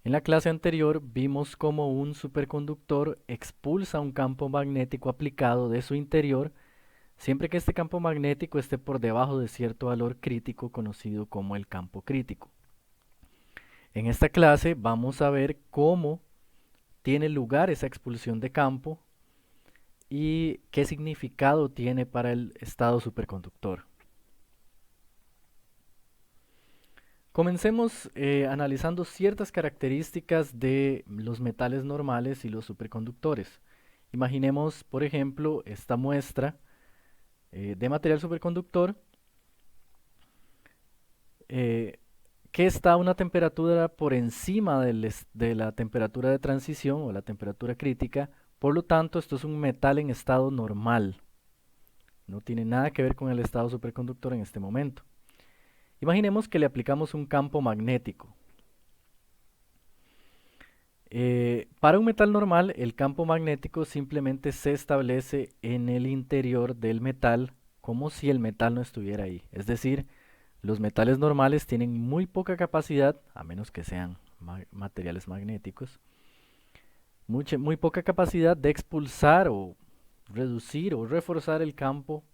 En la clase anterior vimos cómo un superconductor expulsa un campo magnético aplicado de su interior siempre que este campo magnético esté por debajo de cierto valor crítico conocido como el campo crítico. En esta clase vamos a ver cómo tiene lugar esa expulsión de campo y qué significado tiene para el estado superconductor. Comencemos analizando ciertas características de los metales normales y los superconductores. Imaginemos, por ejemplo, esta muestra de material superconductor eh, que está a una temperatura por encima de la temperatura de transición o la temperatura crítica. Por lo tanto, esto es un metal en estado normal. No tiene nada que ver con el estado superconductor en este momento. Imaginemos que le aplicamos un campo magnético. Para un metal normal, el campo magnético simplemente se establece en el interior del metal como si el metal no estuviera ahí. Es decir, los metales normales tienen muy poca capacidad, a menos que sean materiales magnéticos, muy poca capacidad de expulsar o reducir o reforzar el campo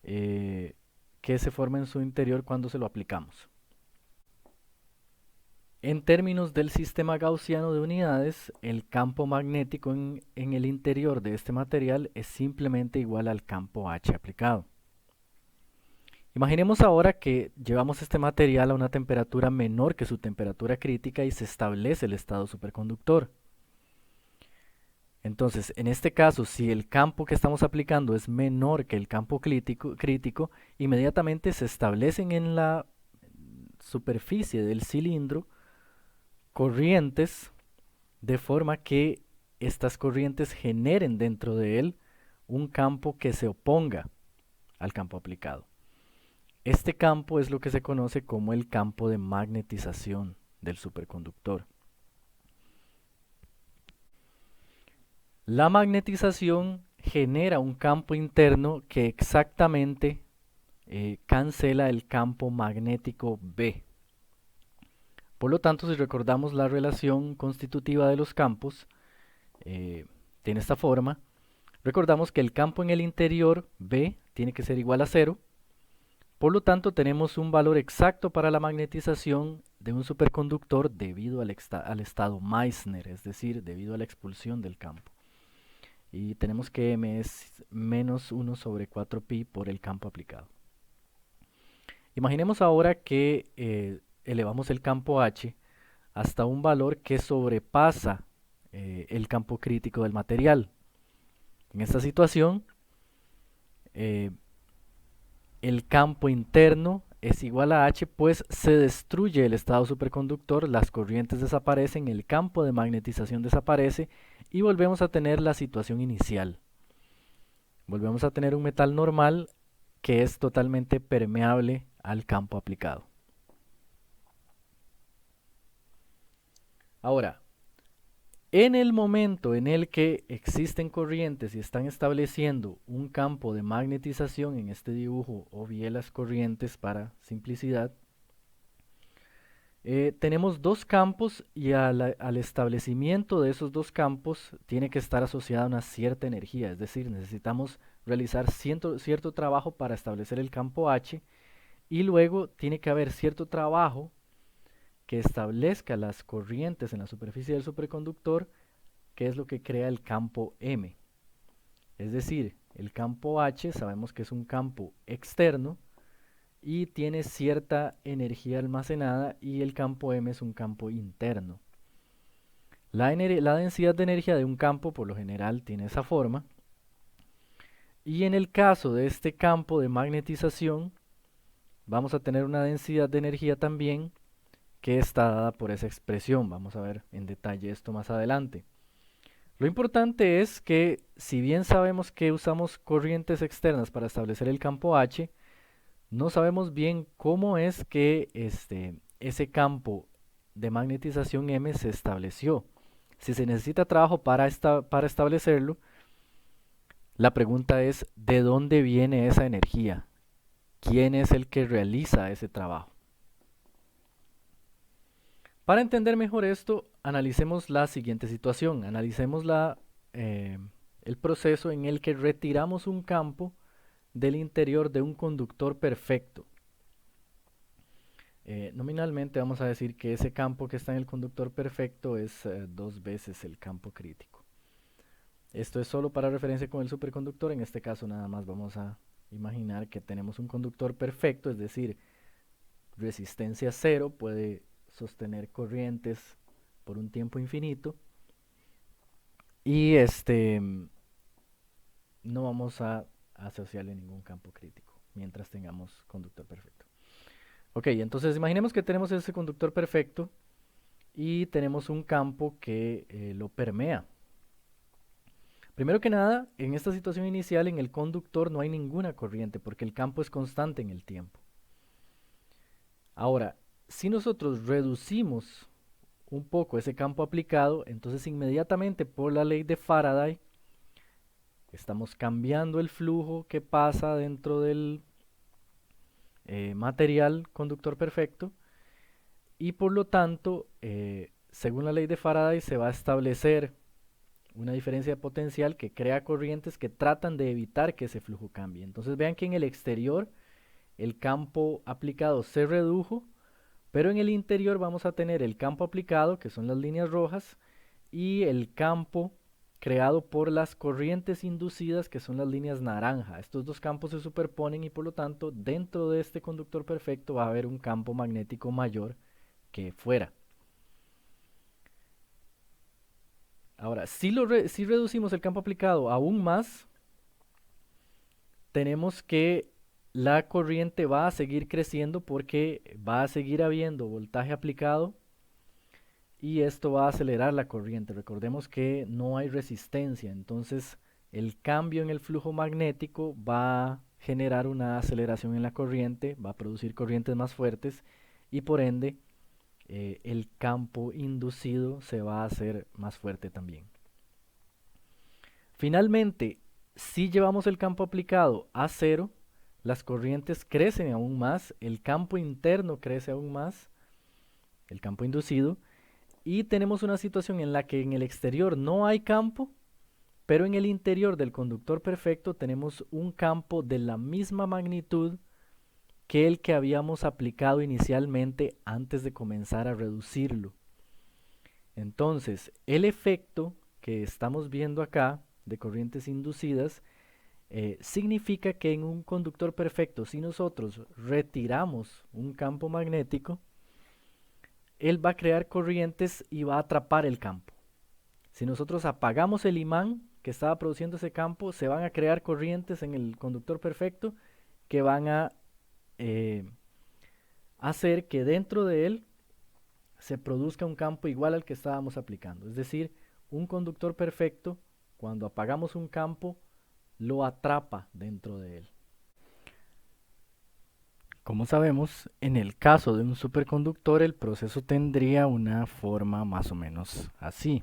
eh, que se forma en su interior cuando se lo aplicamos. En términos del sistema gaussiano de unidades, el campo magnético en el interior de este material es simplemente igual al campo H aplicado. Imaginemos ahora que llevamos este material a una temperatura menor que su temperatura crítica y se establece el estado superconductor. Entonces, en este caso, si el campo que estamos aplicando es menor que el campo crítico, inmediatamente se establecen en la superficie del cilindro corrientes de forma que estas corrientes generen dentro de él un campo que se oponga al campo aplicado. Este campo es lo que se conoce como el campo de magnetización del superconductor. La magnetización genera un campo interno que exactamente cancela el campo magnético B. Por lo tanto, si recordamos la relación constitutiva de los campos, tiene esta forma. Recordamos que el campo en el interior B tiene que ser igual a 0. Por lo tanto, tenemos un valor exacto para la magnetización de un superconductor debido al estado Meissner, es decir, debido a la expulsión del campo. Y tenemos que M es menos 1 sobre 4pi por el campo aplicado. Imaginemos ahora que elevamos el campo H hasta un valor que sobrepasa el campo crítico del material. En esta situación, eh, el campo interno es igual a H, pues se destruye el estado superconductor, las corrientes desaparecen, el campo de magnetización desaparece y volvemos a tener la situación inicial. Volvemos a tener un metal normal que es totalmente permeable al campo aplicado. Ahora, en el momento en el que existen corrientes y están estableciendo un campo de magnetización, en este dibujo obvié las corrientes para simplicidad, tenemos dos campos y al establecimiento de esos dos campos tiene que estar asociada una cierta energía, es decir, necesitamos realizar cierto trabajo para establecer el campo H y luego tiene que haber cierto trabajo que establezca las corrientes en la superficie del superconductor, que es lo que crea el campo M. Es decir, el campo H sabemos que es un campo externo y tiene cierta energía almacenada y el campo M es un campo interno. La densidad de energía de un campo por lo general tiene esa forma y en el caso de este campo de magnetización vamos a tener una densidad de energía también que está dada por esa expresión. Vamos a ver en detalle esto más adelante. Lo importante es que si bien sabemos que usamos corrientes externas para establecer el campo H, no sabemos bien cómo es que ese campo de magnetización M se estableció. Si se necesita trabajo para establecerlo, la pregunta es ¿de dónde viene esa energía? ¿Quién es el que realiza ese trabajo? Para entender mejor esto, analicemos la siguiente situación. Analicemos el proceso en el que retiramos un campo del interior de un conductor perfecto. Nominalmente vamos a decir que ese campo que está en el conductor perfecto es 2 veces el campo crítico. Esto es solo para referencia con el superconductor. En este caso nada más vamos a imaginar que tenemos un conductor perfecto, es decir, resistencia cero, puede sostener corrientes por un tiempo infinito. Y no vamos a asociarle ningún campo crítico mientras tengamos conductor perfecto. Ok, entonces imaginemos que tenemos ese conductor perfecto y tenemos un campo que lo permea. Primero que nada, en esta situación inicial en el conductor no hay ninguna corriente porque el campo es constante en el tiempo. Ahora, si nosotros reducimos un poco ese campo aplicado, entonces inmediatamente por la ley de Faraday estamos cambiando el flujo que pasa dentro del material conductor perfecto y por lo tanto, según la ley de Faraday, se va a establecer una diferencia de potencial que crea corrientes que tratan de evitar que ese flujo cambie. Entonces vean que en el exterior el campo aplicado se redujo, pero en el interior vamos a tener el campo aplicado, que son las líneas rojas, y el campo creado por las corrientes inducidas, que son las líneas naranja. Estos dos campos se superponen y por lo tanto dentro de este conductor perfecto va a haber un campo magnético mayor que fuera. Ahora, si reducimos el campo aplicado aún más, tenemos que la corriente va a seguir creciendo porque va a seguir habiendo voltaje aplicado y esto va a acelerar la corriente. Recordemos que no hay resistencia, entonces el cambio en el flujo magnético va a generar una aceleración en la corriente, va a producir corrientes más fuertes y por ende el campo inducido se va a hacer más fuerte también. Finalmente, si llevamos el campo aplicado a cero, las corrientes crecen aún más, el campo interno crece aún más, el campo inducido, y tenemos una situación en la que en el exterior no hay campo, pero en el interior del conductor perfecto tenemos un campo de la misma magnitud que el que habíamos aplicado inicialmente antes de comenzar a reducirlo. Entonces, el efecto que estamos viendo acá de corrientes inducidas significa que en un conductor perfecto, si nosotros retiramos un campo magnético, él va a crear corrientes y va a atrapar el campo. Si nosotros apagamos el imán que estaba produciendo ese campo, se van a crear corrientes en el conductor perfecto que van a eh, hacer que dentro de él se produzca un campo igual al que estábamos aplicando. Es decir, un conductor perfecto, cuando apagamos un campo, lo atrapa dentro de él. Como sabemos, en el caso de un superconductor el proceso tendría una forma más o menos así.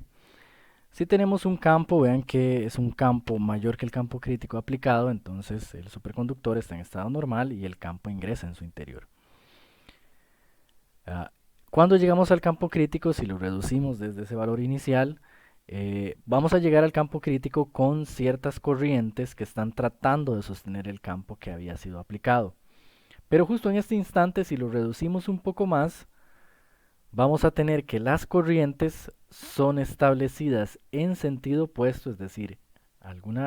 Si tenemos un campo, vean que es un campo mayor que el campo crítico aplicado, entonces el superconductor está en estado normal y el campo ingresa en su interior. Cuando llegamos al campo crítico, si lo reducimos desde ese valor inicial, vamos a llegar al campo crítico con ciertas corrientes que están tratando de sostener el campo que había sido aplicado. Pero justo en este instante, si lo reducimos un poco más, vamos a tener que las corrientes son establecidas en sentido opuesto, es decir, algún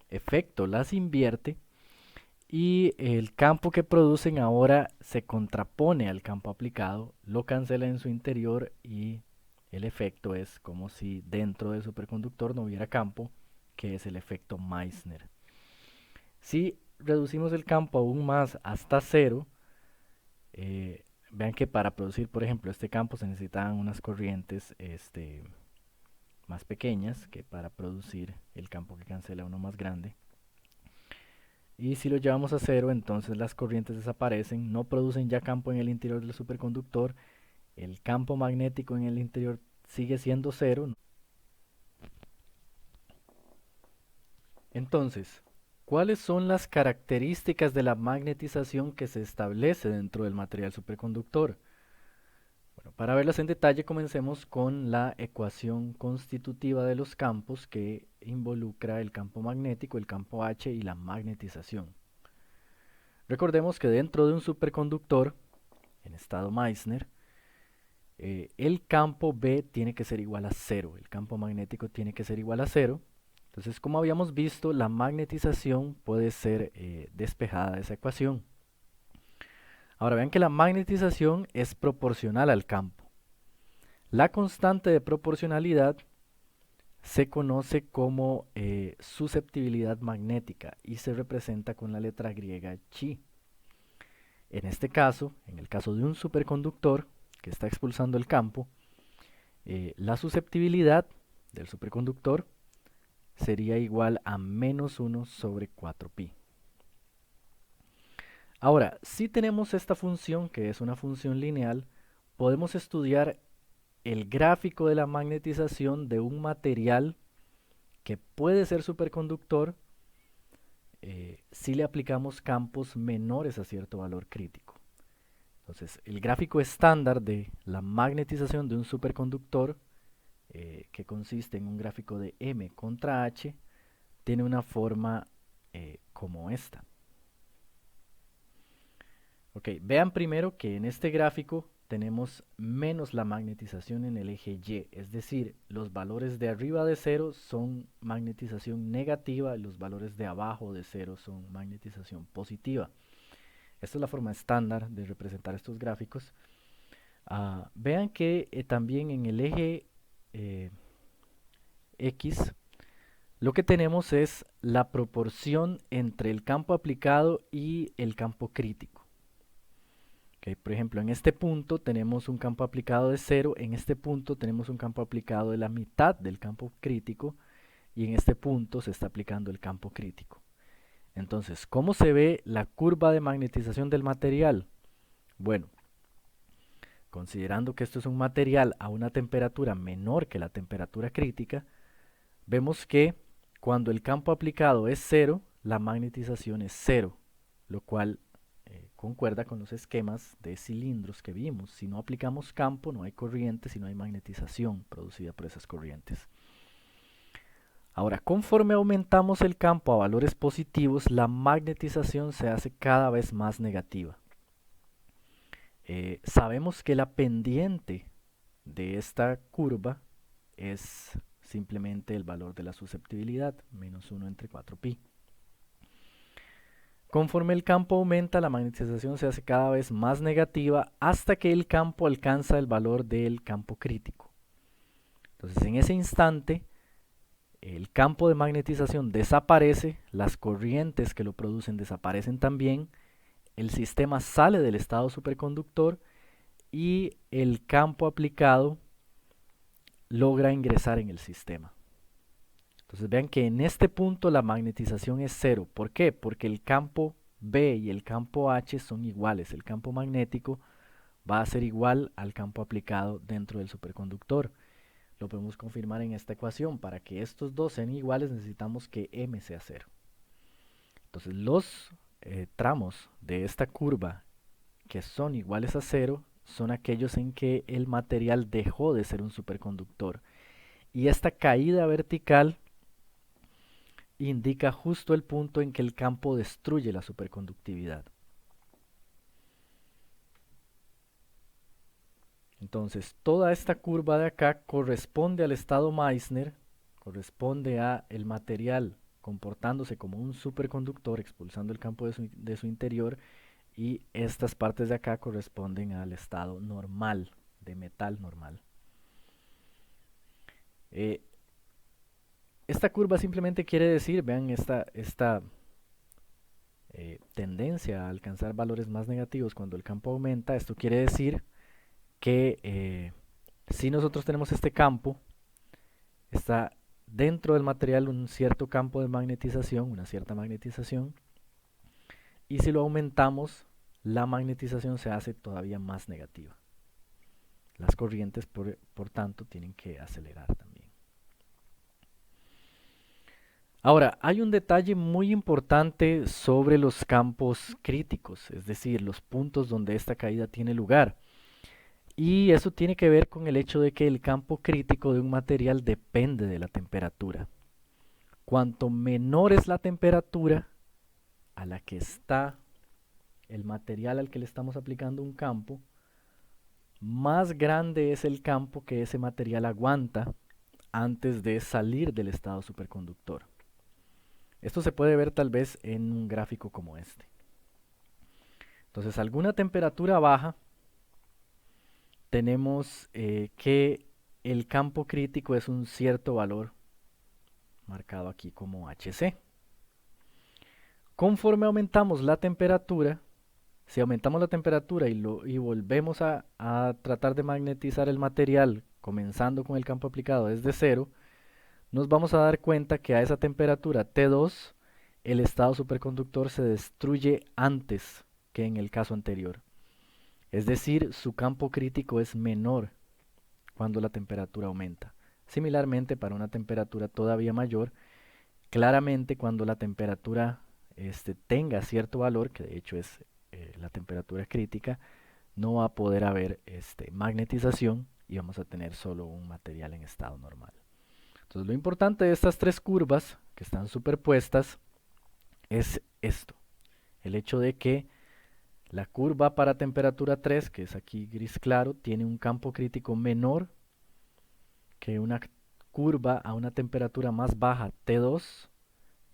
efecto las invierte y el campo que producen ahora se contrapone al campo aplicado, lo cancela en su interior y el efecto es como si dentro del superconductor no hubiera campo, que es el efecto Meissner. Si reducimos el campo aún más hasta cero, vean que para producir, por ejemplo, este campo se necesitaban unas corrientes más pequeñas que para producir el campo que cancela uno más grande. Y si lo llevamos a cero, entonces las corrientes desaparecen, no producen ya campo en el interior del superconductor, el campo magnético en el interior sigue siendo cero. Entonces, ¿cuáles son las características de la magnetización que se establece dentro del material superconductor? Bueno, para verlas en detalle, comencemos con la ecuación constitutiva de los campos que involucra el campo magnético, el campo H y la magnetización. Recordemos que dentro de un superconductor, en estado Meissner, el campo B tiene que ser igual a cero, el campo magnético tiene que ser igual a cero. Entonces, como habíamos visto, la magnetización puede ser despejada de esa ecuación. Ahora vean que la magnetización es proporcional al campo. La constante de proporcionalidad se conoce como susceptibilidad magnética y se representa con la letra griega chi. En este caso, en el caso de un superconductor que está expulsando el campo, la susceptibilidad del superconductor sería igual a menos 1 sobre 4pi. Ahora, si tenemos esta función, que es una función lineal, podemos estudiar el gráfico de la magnetización de un material que puede ser superconductor si le aplicamos campos menores a cierto valor crítico. Entonces, el gráfico estándar de la magnetización de un superconductor, que consiste en un gráfico de M contra H, tiene una forma como esta. Ok, vean primero que en este gráfico tenemos menos la magnetización en el eje Y, es decir, los valores de arriba de 0 son magnetización negativa y los valores de abajo de 0 son magnetización positiva. Esta es la forma estándar de representar estos gráficos. Vean que también en el eje X lo que tenemos es la proporción entre el campo aplicado y el campo crítico. Okay, por ejemplo, en este punto tenemos un campo aplicado de 0, en este punto tenemos un campo aplicado de la mitad del campo crítico y en este punto se está aplicando el campo crítico. Entonces, ¿cómo se ve la curva de magnetización del material? Bueno, considerando que esto es un material a una temperatura menor que la temperatura crítica, vemos que cuando el campo aplicado es 0, la magnetización es 0, lo cual concuerda con los esquemas de cilindros que vimos. Si no aplicamos campo, no hay corriente, si no hay magnetización producida por esas corrientes. Ahora, conforme aumentamos el campo a valores positivos, la magnetización se hace cada vez más negativa. Sabemos que la pendiente de esta curva es simplemente el valor de la susceptibilidad, menos 1 entre 4pi. Conforme el campo aumenta, la magnetización se hace cada vez más negativa hasta que el campo alcanza el valor del campo crítico. Entonces, en ese instante, el campo de magnetización desaparece, las corrientes que lo producen desaparecen también, el sistema sale del estado superconductor y el campo aplicado logra ingresar en el sistema. Entonces vean que en este punto la magnetización es 0. ¿Por qué? Porque el campo B y el campo H son iguales. El campo magnético va a ser igual al campo aplicado dentro del superconductor. Lo podemos confirmar en esta ecuación. Para que estos dos sean iguales necesitamos que M sea 0. Entonces los tramos de esta curva que son iguales a 0 son aquellos en que el material dejó de ser un superconductor. Y esta caída vertical indica justo el punto en que el campo destruye la superconductividad. Entonces, toda esta curva de acá corresponde al estado Meissner, corresponde a el material comportándose como un superconductor, expulsando el campo de su interior, y estas partes de acá corresponden al estado normal, de metal normal. Esta curva simplemente quiere decir, vean esta tendencia a alcanzar valores más negativos cuando el campo aumenta. Esto quiere decir que si nosotros tenemos este campo, está dentro del material un cierto campo de magnetización, una cierta magnetización, y si lo aumentamos, la magnetización se hace todavía más negativa. Las corrientes, por tanto, tienen que acelerar también. Ahora, hay un detalle muy importante sobre los campos críticos, es decir, los puntos donde esta caída tiene lugar. Y eso tiene que ver con el hecho de que el campo crítico de un material depende de la temperatura. Cuanto menor es la temperatura a la que está el material al que le estamos aplicando un campo, más grande es el campo que ese material aguanta antes de salir del estado superconductor. Esto se puede ver tal vez en un gráfico como este. Entonces, a alguna temperatura baja, tenemos que el campo crítico es un cierto valor, marcado aquí como HC. Conforme aumentamos la temperatura, si aumentamos la temperatura y volvemos a tratar de magnetizar el material, comenzando con el campo aplicado desde cero, nos vamos a dar cuenta que a esa temperatura T2 el estado superconductor se destruye antes que en el caso anterior. Es decir, su campo crítico es menor cuando la temperatura aumenta. Similarmente, para una temperatura todavía mayor, claramente cuando la temperatura tenga cierto valor, que de hecho es la temperatura crítica, no va a poder haber magnetización y vamos a tener solo un material en estado normal. Entonces lo importante de estas tres curvas que están superpuestas es esto, el hecho de que la curva para temperatura 3, que es aquí gris claro, tiene un campo crítico menor que una curva a una temperatura más baja T2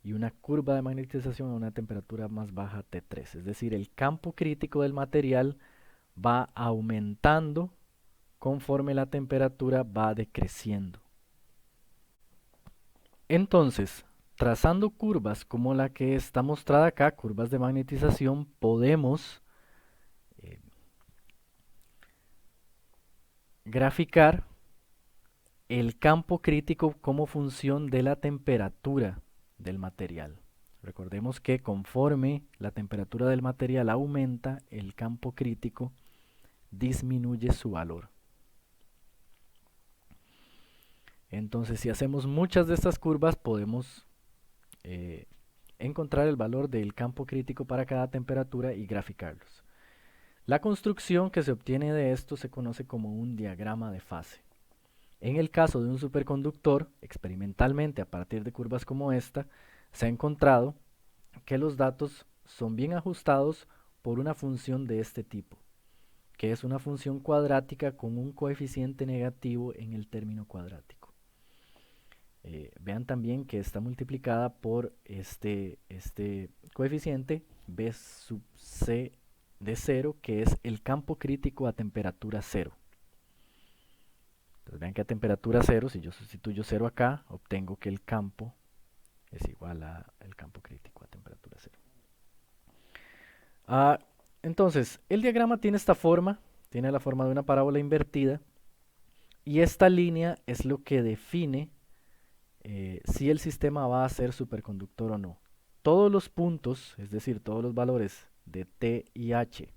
y una curva de magnetización a una temperatura más baja T3. Es decir, el campo crítico del material va aumentando conforme la temperatura va decreciendo. Entonces, trazando curvas como la que está mostrada acá, curvas de magnetización, podemos eh, graficar el campo crítico como función de la temperatura del material. Recordemos que conforme la temperatura del material aumenta, el campo crítico disminuye su valor. Entonces, si hacemos muchas de estas curvas, podemos encontrar el valor del campo crítico para cada temperatura y graficarlos. La construcción que se obtiene de esto se conoce como un diagrama de fase. En el caso de un superconductor, experimentalmente a partir de curvas como esta, se ha encontrado que los datos son bien ajustados por una función de este tipo, que es una función cuadrática con un coeficiente negativo en el término cuadrático. Vean también que está multiplicada por este coeficiente b sub c de 0, que es el campo crítico a temperatura 0. Entonces vean que a temperatura 0, si yo sustituyo 0 acá, obtengo que el campo es igual al campo crítico a temperatura 0. Entonces, el diagrama tiene esta forma, tiene la forma de una parábola invertida, y esta línea es lo que define si el sistema va a ser superconductor o no. Todos los puntos, es decir, todos los valores de T y H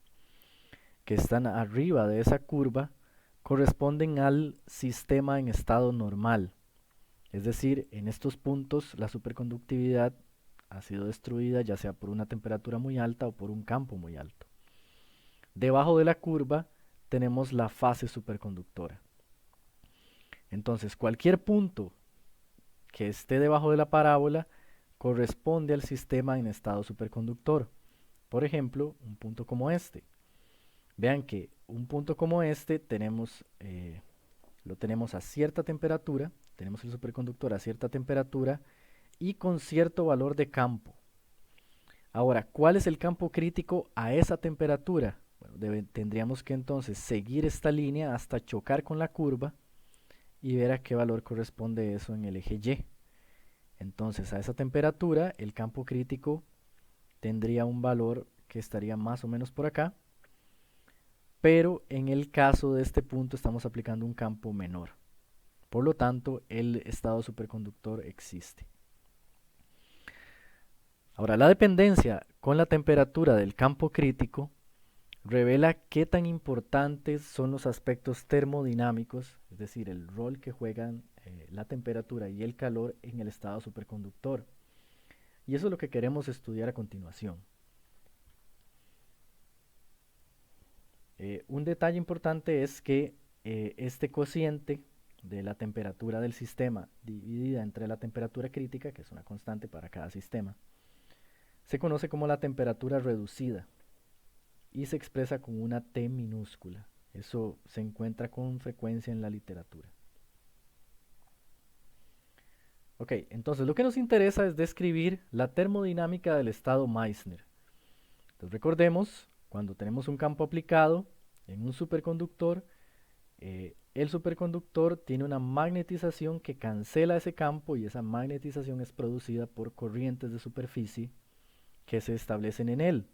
que están arriba de esa curva, corresponden al sistema en estado normal. Es decir, en estos puntos la superconductividad ha sido destruida ya sea por una temperatura muy alta o por un campo muy alto. Debajo de la curva tenemos la fase superconductora. Entonces, cualquier punto que esté debajo de la parábola corresponde al sistema en estado superconductor. Por ejemplo, un punto como este. Vean que un punto como este lo tenemos a cierta temperatura, tenemos el superconductor a cierta temperatura y con cierto valor de campo. Ahora, ¿cuál es el campo crítico a esa temperatura? Bueno, tendríamos que entonces seguir esta línea hasta chocar con la curva y ver a qué valor corresponde eso en el eje Y. Entonces, a esa temperatura, el campo crítico tendría un valor que estaría más o menos por acá, pero en el caso de este punto estamos aplicando un campo menor. Por lo tanto, el estado superconductor existe. Ahora, la dependencia con la temperatura del campo crítico revela qué tan importantes son los aspectos termodinámicos, es decir, el rol que juegan la temperatura y el calor en el estado superconductor. Y eso es lo que queremos estudiar a continuación. Un detalle importante es que este cociente de la temperatura del sistema dividida entre la temperatura crítica, que es una constante para cada sistema, se conoce como la temperatura reducida y se expresa con una T minúscula. Eso se encuentra con frecuencia en la literatura. Ok, entonces lo que nos interesa es describir la termodinámica del estado Meissner. Entonces recordemos, cuando tenemos un campo aplicado en un superconductor, el superconductor tiene una magnetización que cancela ese campo y esa magnetización es producida por corrientes de superficie que se establecen en él.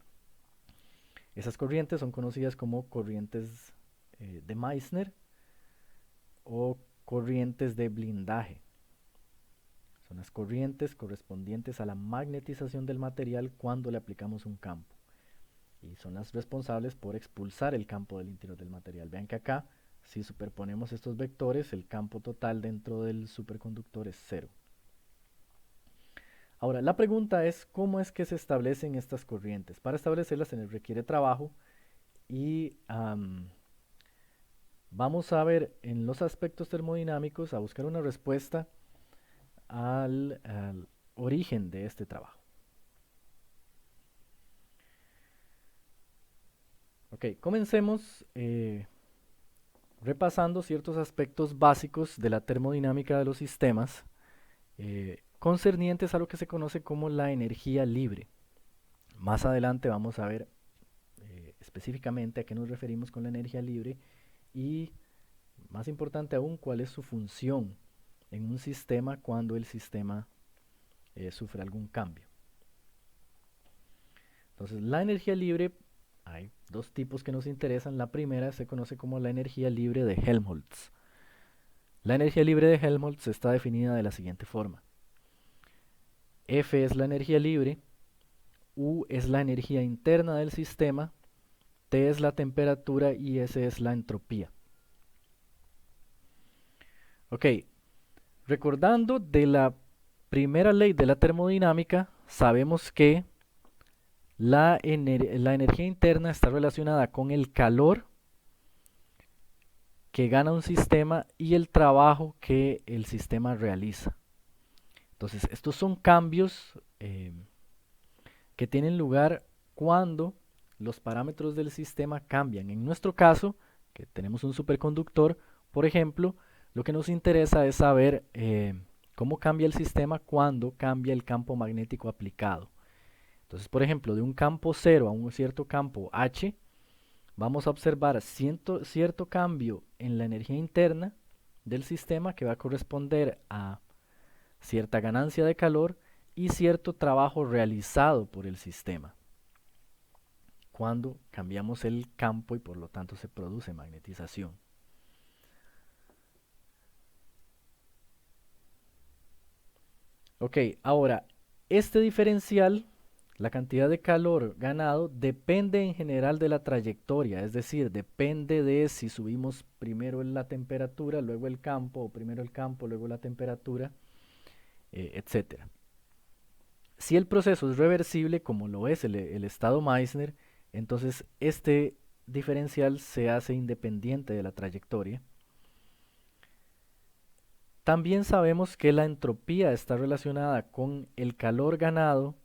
Esas corrientes son conocidas como corrientes de Meissner o corrientes de blindaje. Son las corrientes correspondientes a la magnetización del material cuando le aplicamos un campo. Y son las responsables por expulsar el campo del interior del material. Vean que acá, si superponemos estos vectores, el campo total dentro del superconductor es cero. Ahora, la pregunta es cómo es que se establecen estas corrientes. Para establecerlas se les requiere trabajo y vamos a ver en los aspectos termodinámicos a buscar una respuesta al origen de este trabajo. Ok, comencemos repasando ciertos aspectos básicos de la termodinámica de los sistemas concernientes a lo que se conoce como la energía libre. Más adelante vamos a ver específicamente a qué nos referimos con la energía libre y, más importante aún, cuál es su función en un sistema cuando el sistema sufre algún cambio. Entonces, la energía libre, hay dos tipos que nos interesan. La primera se conoce como la energía libre de Helmholtz. La energía libre de Helmholtz está definida de la siguiente forma. F es la energía libre, U es la energía interna del sistema, T es la temperatura y S es la entropía. Ok, recordando de la primera ley de la termodinámica, sabemos que la energía interna está relacionada con el calor que gana un sistema y el trabajo que el sistema realiza. Entonces, estos son cambios que tienen lugar cuando los parámetros del sistema cambian. En nuestro caso, que tenemos un superconductor, por ejemplo, lo que nos interesa es saber cómo cambia el sistema cuando cambia el campo magnético aplicado. Entonces, por ejemplo, de un campo 0 a un cierto campo H, vamos a observar cierto cambio en la energía interna del sistema que va a corresponder a cierta ganancia de calor y cierto trabajo realizado por el sistema cuando cambiamos el campo y por lo tanto se produce magnetización. Ok, ahora, este diferencial, la cantidad de calor ganado, depende en general de la trayectoria, es decir, depende de si subimos primero la temperatura, luego el campo, o primero el campo, luego la temperatura, etc. Si el proceso es reversible, como lo es el estado Meissner, entonces este diferencial se hace independiente de la trayectoria. También sabemos que la entropía está relacionada con el calor ganado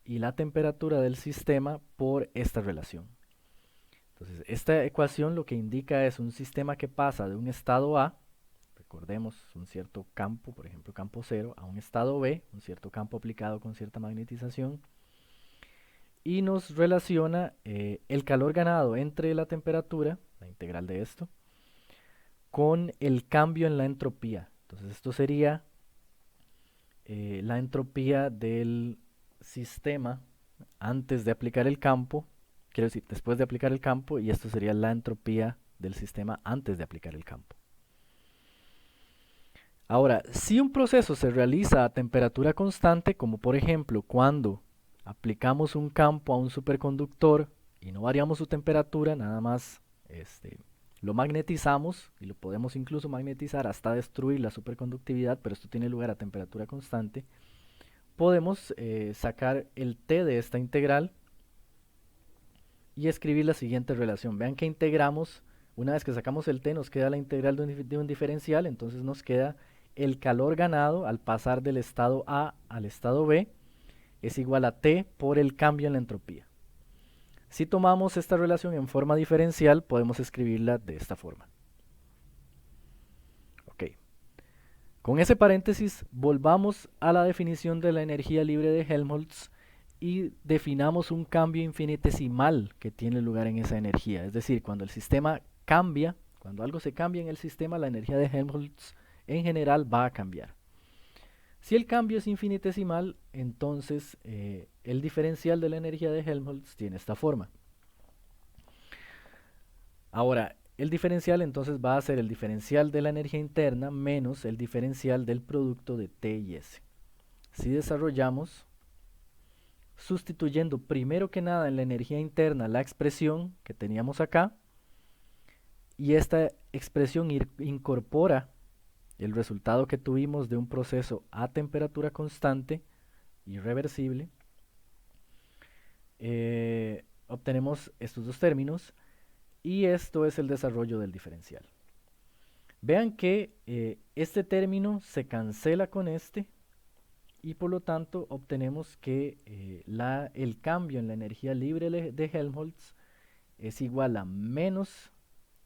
y la temperatura del sistema por esta relación. Entonces, esta ecuación lo que indica es un sistema que pasa de un estado A, recordemos un cierto campo, por ejemplo campo 0, a un estado B, un cierto campo aplicado con cierta magnetización, y nos relaciona el calor ganado entre la temperatura, la integral de esto, con el cambio en la entropía. Entonces esto sería la entropía del sistema antes de aplicar el campo, quiero decir, después de aplicar el campo, y esto sería la entropía del sistema antes de aplicar el campo. Ahora, si un proceso se realiza a temperatura constante, como por ejemplo cuando aplicamos un campo a un superconductor y no variamos su temperatura, nada más lo magnetizamos y lo podemos incluso magnetizar hasta destruir la superconductividad, pero esto tiene lugar a temperatura constante, podemos sacar el T de esta integral y escribir la siguiente relación. Vean que integramos, una vez que sacamos el t, nos queda la integral de un diferencial, entonces nos queda el calor ganado al pasar del estado A al estado B es igual a T por el cambio en la entropía. Si tomamos esta relación en forma diferencial, podemos escribirla de esta forma. Ok. Con ese paréntesis, volvamos a la definición de la energía libre de Helmholtz y definamos un cambio infinitesimal que tiene lugar en esa energía. Es decir, cuando el sistema cambia, cuando algo se cambia en el sistema, la energía de Helmholtz en general va a cambiar. Si el cambio es infinitesimal, entonces el diferencial de la energía de Helmholtz tiene esta forma. Ahora, el diferencial entonces va a ser el diferencial de la energía interna menos el diferencial del producto de T y S. Si desarrollamos, sustituyendo primero que nada en la energía interna la expresión que teníamos acá, y esta expresión incorpora el resultado que tuvimos de un proceso a temperatura constante, irreversible, obtenemos estos dos términos y esto es el desarrollo del diferencial. Vean que este término se cancela con este y por lo tanto obtenemos que el cambio en la energía libre de Helmholtz es igual a menos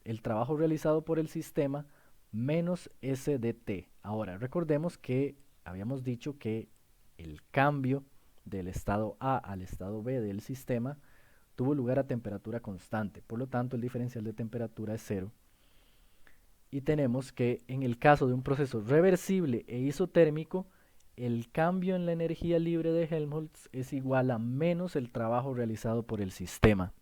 el trabajo realizado por el sistema menos S de T. Ahora, recordemos que habíamos dicho que el cambio del estado A al estado B del sistema tuvo lugar a temperatura constante, por lo tanto el diferencial de temperatura es cero. Y tenemos que en el caso de un proceso reversible e isotérmico, el cambio en la energía libre de Helmholtz es igual a menos el trabajo realizado por el sistema.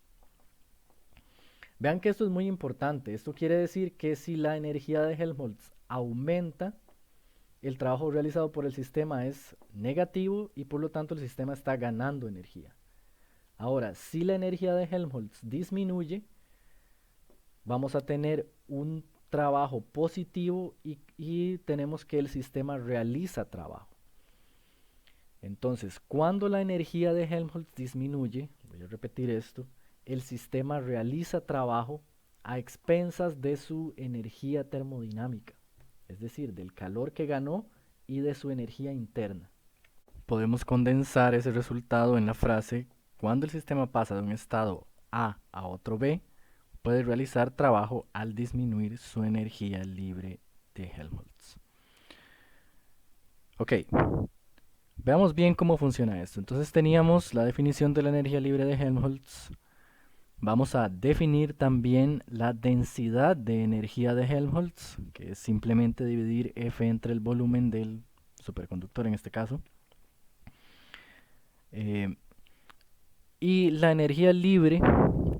Vean que esto es muy importante. Esto quiere decir que si la energía de Helmholtz aumenta, el trabajo realizado por el sistema es negativo y por lo tanto el sistema está ganando energía. Ahora, si la energía de Helmholtz disminuye, vamos a tener un trabajo positivo y tenemos que el sistema realiza trabajo. Entonces, cuando la energía de Helmholtz disminuye, voy a repetir esto, el sistema realiza trabajo a expensas de su energía termodinámica, es decir, del calor que ganó y de su energía interna. Podemos condensar ese resultado en la frase: cuando el sistema pasa de un estado A a otro B, puede realizar trabajo al disminuir su energía libre de Helmholtz. Ok, veamos bien cómo funciona esto. Entonces teníamos la definición de la energía libre de Helmholtz. Vamos a definir también la densidad de energía de Helmholtz, que es simplemente dividir F entre el volumen del superconductor en este caso. Y la energía libre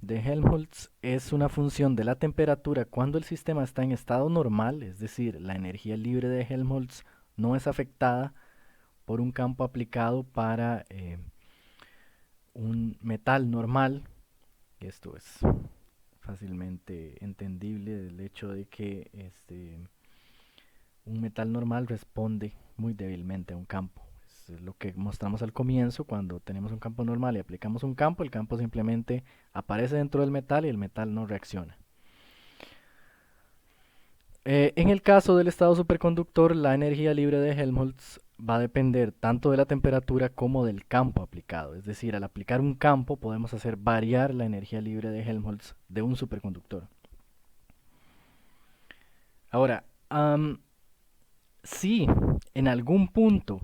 de Helmholtz es una función de la temperatura cuando el sistema está en estado normal, es decir, la energía libre de Helmholtz no es afectada por un campo aplicado para un metal normal. Esto es fácilmente entendible del hecho de que un metal normal responde muy débilmente a un campo. Es lo que mostramos al comienzo. Cuando tenemos un campo normal y aplicamos un campo, el campo simplemente aparece dentro del metal y el metal no reacciona. En el caso del estado superconductor, la energía libre de Helmholtz va a depender tanto de la temperatura como del campo aplicado. Es decir, al aplicar un campo podemos hacer variar la energía libre de Helmholtz de un superconductor. Ahora, si en algún punto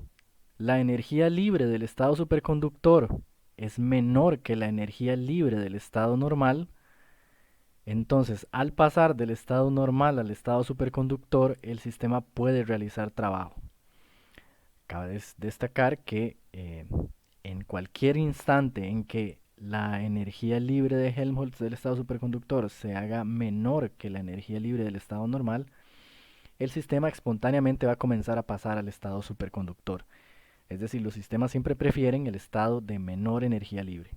la energía libre del estado superconductor es menor que la energía libre del estado normal, entonces al pasar del estado normal al estado superconductor, el sistema puede realizar trabajo. Cabe destacar que en cualquier instante en que la energía libre de Helmholtz del estado superconductor se haga menor que la energía libre del estado normal, el sistema espontáneamente va a comenzar a pasar al estado superconductor. Es decir, los sistemas siempre prefieren el estado de menor energía libre.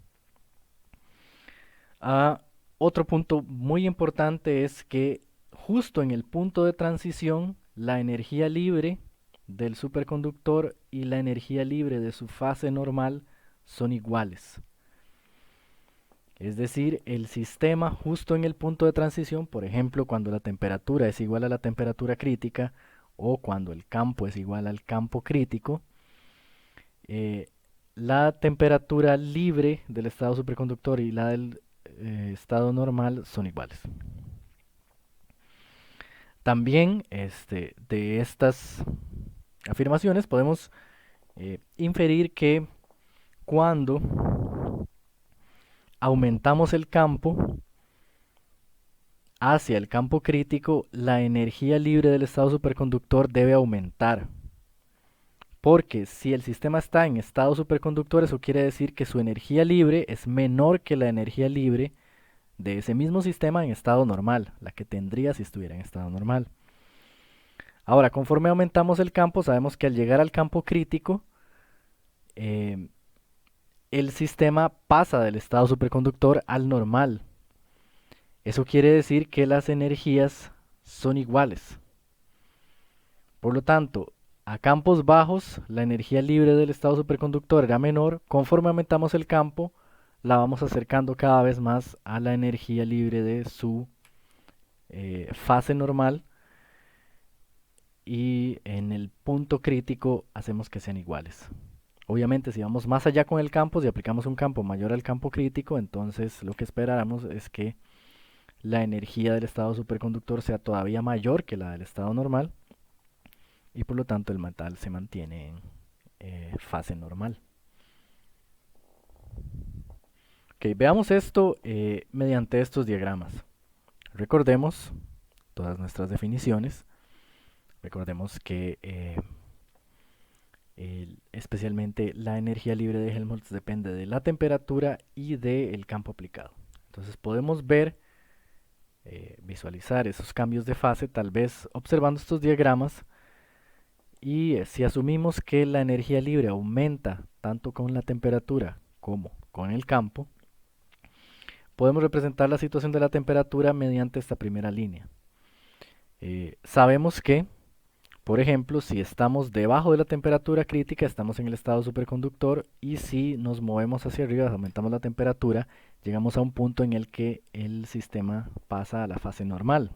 Otro punto muy importante es que justo en el punto de transición, la energía libre del superconductor y la energía libre de su fase normal son iguales. Es decir, el sistema justo en el punto de transición, por ejemplo, cuando la temperatura es igual a la temperatura crítica o cuando el campo es igual al campo crítico, eh, la temperatura libre del estado superconductor y la del estado normal son iguales. También de estas afirmaciones podemos inferir que cuando aumentamos el campo hacia el campo crítico, la energía libre del estado superconductor debe aumentar. Porque si el sistema está en estado superconductor, eso quiere decir que su energía libre es menor que la energía libre de ese mismo sistema en estado normal, la que tendría si estuviera en estado normal. Ahora, conforme aumentamos el campo, sabemos que al llegar al campo crítico, eh, el sistema pasa del estado superconductor al normal. Eso quiere decir que las energías son iguales. Por lo tanto, a campos bajos, la energía libre del estado superconductor era menor. Conforme aumentamos el campo, la vamos acercando cada vez más a la energía libre de su fase normal. Y en el punto crítico hacemos que sean iguales. Obviamente, si vamos más allá con el campo, si aplicamos un campo mayor al campo crítico, entonces lo que esperamos es que la energía del estado superconductor sea todavía mayor que la del estado normal y por lo tanto el metal se mantiene en fase normal. Ok, veamos esto mediante estos diagramas. Recordemos todas nuestras definiciones. Recordemos que especialmente la energía libre de Helmholtz depende de la temperatura y del campo aplicado. Entonces podemos ver, visualizar esos cambios de fase, tal vez observando estos diagramas. Y si asumimos que la energía libre aumenta tanto con la temperatura como con el campo, podemos representar la situación de la temperatura mediante esta primera línea. Sabemos que, por ejemplo, si estamos debajo de la temperatura crítica, estamos en el estado superconductor y si nos movemos hacia arriba, aumentamos la temperatura, llegamos a un punto en el que el sistema pasa a la fase normal.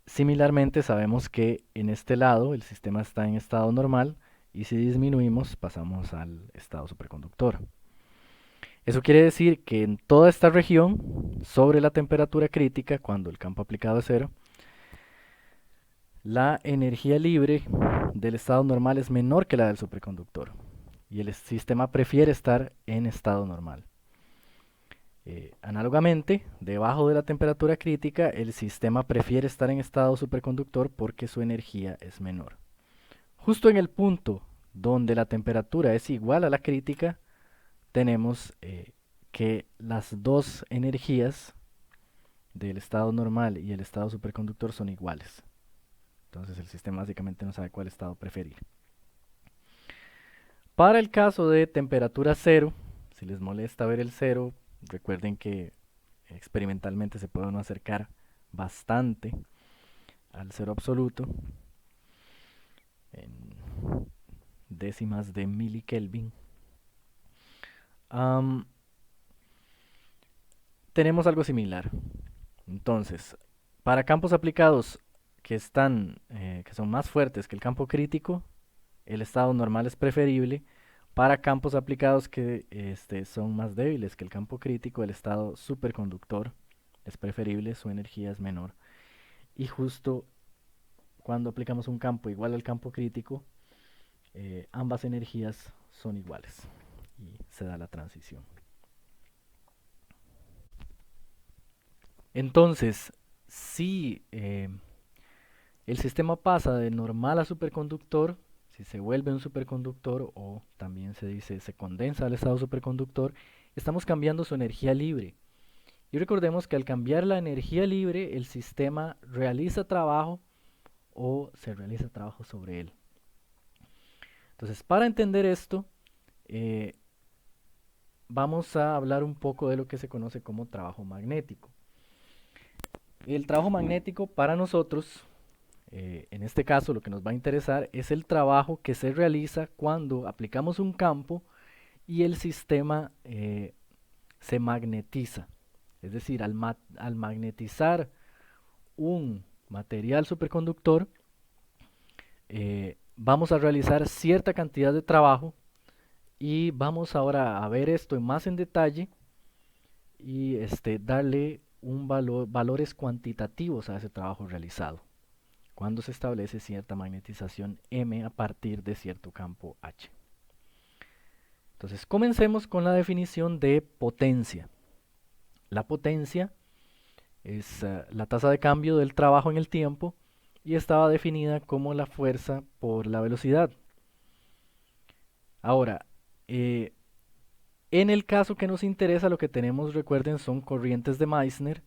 Similarmente, sabemos que en este lado el sistema está en estado normal y si disminuimos pasamos al estado superconductor. Eso quiere decir que en toda esta región, sobre la temperatura crítica, cuando el campo aplicado es cero, la energía libre del estado normal es menor que la del superconductor y el sistema prefiere estar en estado normal. Análogamente, debajo de la temperatura crítica, el sistema prefiere estar en estado superconductor porque su energía es menor. Justo en el punto donde la temperatura es igual a la crítica, tenemos que las dos energías del estado normal y el estado superconductor son iguales. Entonces el sistema básicamente no sabe cuál estado preferir. Para el caso de temperatura cero, si les molesta ver el cero, recuerden que experimentalmente se puede uno acercar bastante al cero absoluto en décimas de milikelvin. Tenemos algo similar. Entonces, para campos aplicados que son más fuertes que el campo crítico, el estado normal es preferible. Para campos aplicados que son más débiles que el campo crítico, el estado superconductor es preferible, su energía es menor. Y justo cuando aplicamos un campo igual al campo crítico, ambas energías son iguales y se da la transición. Entonces, si el sistema pasa de normal a superconductor, si se vuelve un superconductor o también se dice se condensa al estado superconductor, estamos cambiando su energía libre. Y recordemos que al cambiar la energía libre, el sistema realiza trabajo o se realiza trabajo sobre él. Entonces, para entender esto, vamos a hablar un poco de lo que se conoce como trabajo magnético. El trabajo magnético para nosotros, en este caso lo que nos va a interesar es el trabajo que se realiza cuando aplicamos un campo y el sistema se magnetiza. Es decir, al magnetizar un material superconductor, vamos a realizar cierta cantidad de trabajo y vamos ahora a ver esto más en detalle y darle valores cuantitativos a ese trabajo realizado, cuando se establece cierta magnetización M a partir de cierto campo H. Entonces, comencemos con la definición de potencia. La potencia es la tasa de cambio del trabajo en el tiempo y estaba definida como la fuerza por la velocidad. Ahora, eh, en el caso que nos interesa, lo que tenemos, recuerden, son corrientes de Meissner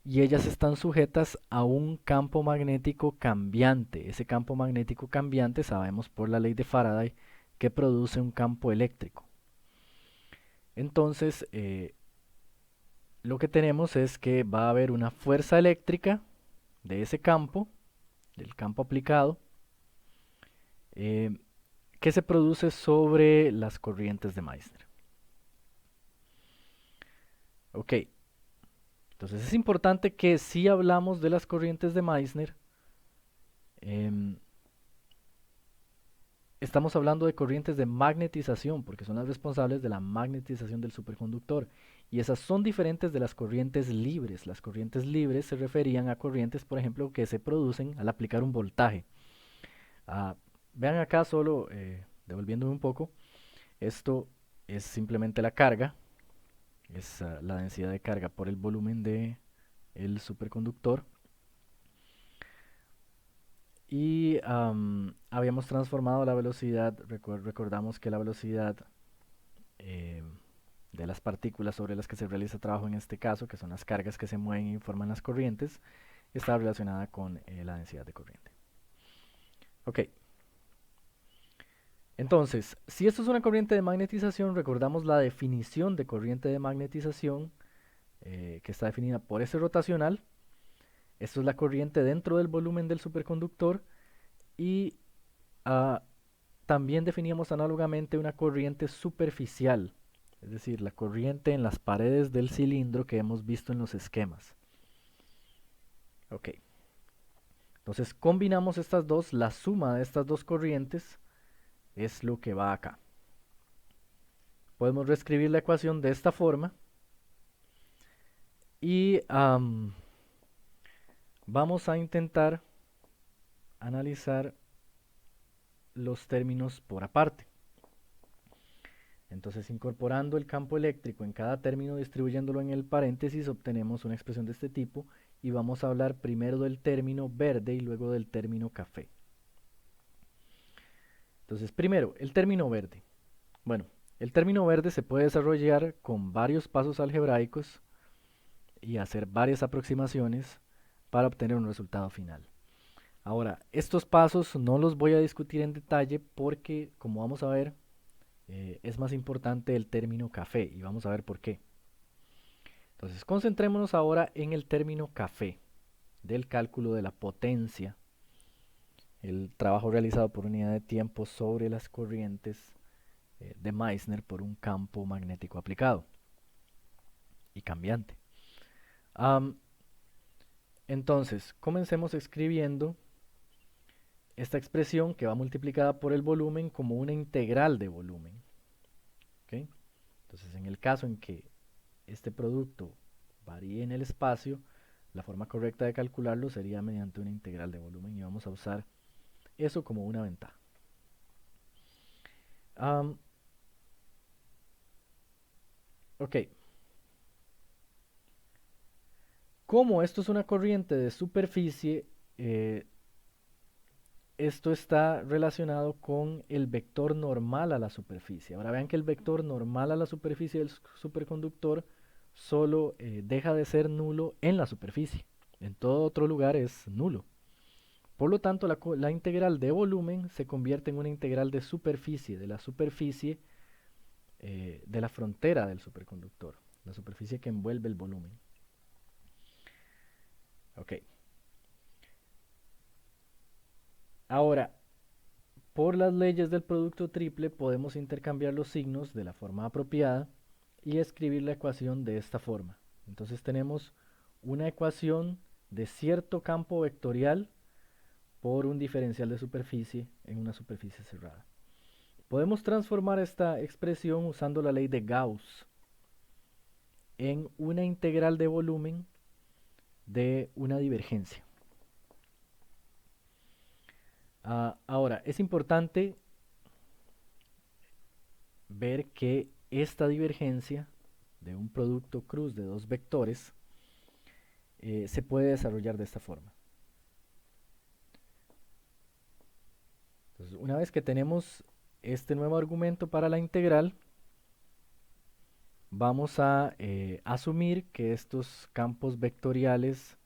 y ellas están sujetas a un campo magnético cambiante. Ese campo magnético cambiante sabemos por la ley de Faraday que produce un campo eléctrico. Entonces, lo que tenemos es que va a haber una fuerza eléctrica de ese campo, del campo aplicado, eh, que se produce sobre las corrientes de Meissner. Ok, entonces es importante que si hablamos de las corrientes de Meissner, em, estamos hablando de corrientes de magnetización, porque son las responsables de la magnetización del superconductor. Y esas son diferentes de las corrientes libres. Las corrientes libres se referían a corrientes, por ejemplo, que se producen al aplicar un voltaje. Ah, vean acá solo, devolviéndome un poco, esto es simplemente la carga, es la densidad de carga por el volumen de el superconductor. Y habíamos transformado la velocidad, recordamos que la velocidad eh, de las partículas sobre las que se realiza trabajo en este caso, que son las cargas que se mueven y forman las corrientes, está relacionada con la densidad de corriente. Ok, entonces, si esto es una corriente de magnetización, recordamos la definición de corriente de magnetización, que está definida por S rotacional. Esto es la corriente dentro del volumen del superconductor y uh, también definíamos análogamente una corriente superficial, es decir, la corriente en las paredes del cilindro que hemos visto en los esquemas. Ok, entonces combinamos estas dos, la suma de estas dos corrientes es lo que va acá. Podemos reescribir la ecuación de esta forma y vamos a intentar analizar los términos por aparte. Entonces, incorporando el campo eléctrico en cada término, distribuyéndolo en el paréntesis, obtenemos una expresión de este tipo y vamos a hablar primero del término verde y luego del término café. Entonces, primero, el término verde. Bueno, el término verde se puede desarrollar con varios pasos algebraicos y hacer varias aproximaciones para obtener un resultado final. Ahora, estos pasos no los voy a discutir en detalle porque, como vamos a ver, es más importante el término café y vamos a ver por qué. Entonces, concentrémonos ahora en el término café del cálculo de la potencia, el trabajo realizado por unidad de tiempo sobre las corrientes de Meissner por un campo magnético aplicado y cambiante. Um, entonces, comencemos escribiendo esta expresión que va multiplicada por el volumen como una integral de volumen. ¿Okay? Entonces, en el caso en que este producto varíe en el espacio, la forma correcta de calcularlo sería mediante una integral de volumen y vamos a usar eso como una ventaja. Ok, como esto es una corriente de superficie, esto está relacionado con el vector normal a la superficie. Ahora vean que el vector normal a la superficie del superconductor solo deja de ser nulo en la superficie. En todo otro lugar es nulo. Por lo tanto, la integral de volumen se convierte en una integral de superficie, de la superficie de la frontera del superconductor, la superficie que envuelve el volumen. Ok. Ahora, por las leyes del producto triple podemos intercambiar los signos de la forma apropiada y escribir la ecuación de esta forma. Entonces tenemos una ecuación de cierto campo vectorial por un diferencial de superficie en una superficie cerrada. Podemos transformar esta expresión usando la ley de Gauss en una integral de volumen de una divergencia. Ahora, es importante ver que esta divergencia de un producto cruz de dos vectores se puede desarrollar de esta forma. Entonces, una vez que tenemos este nuevo argumento para la integral, vamos a asumir que estos campos vectoriales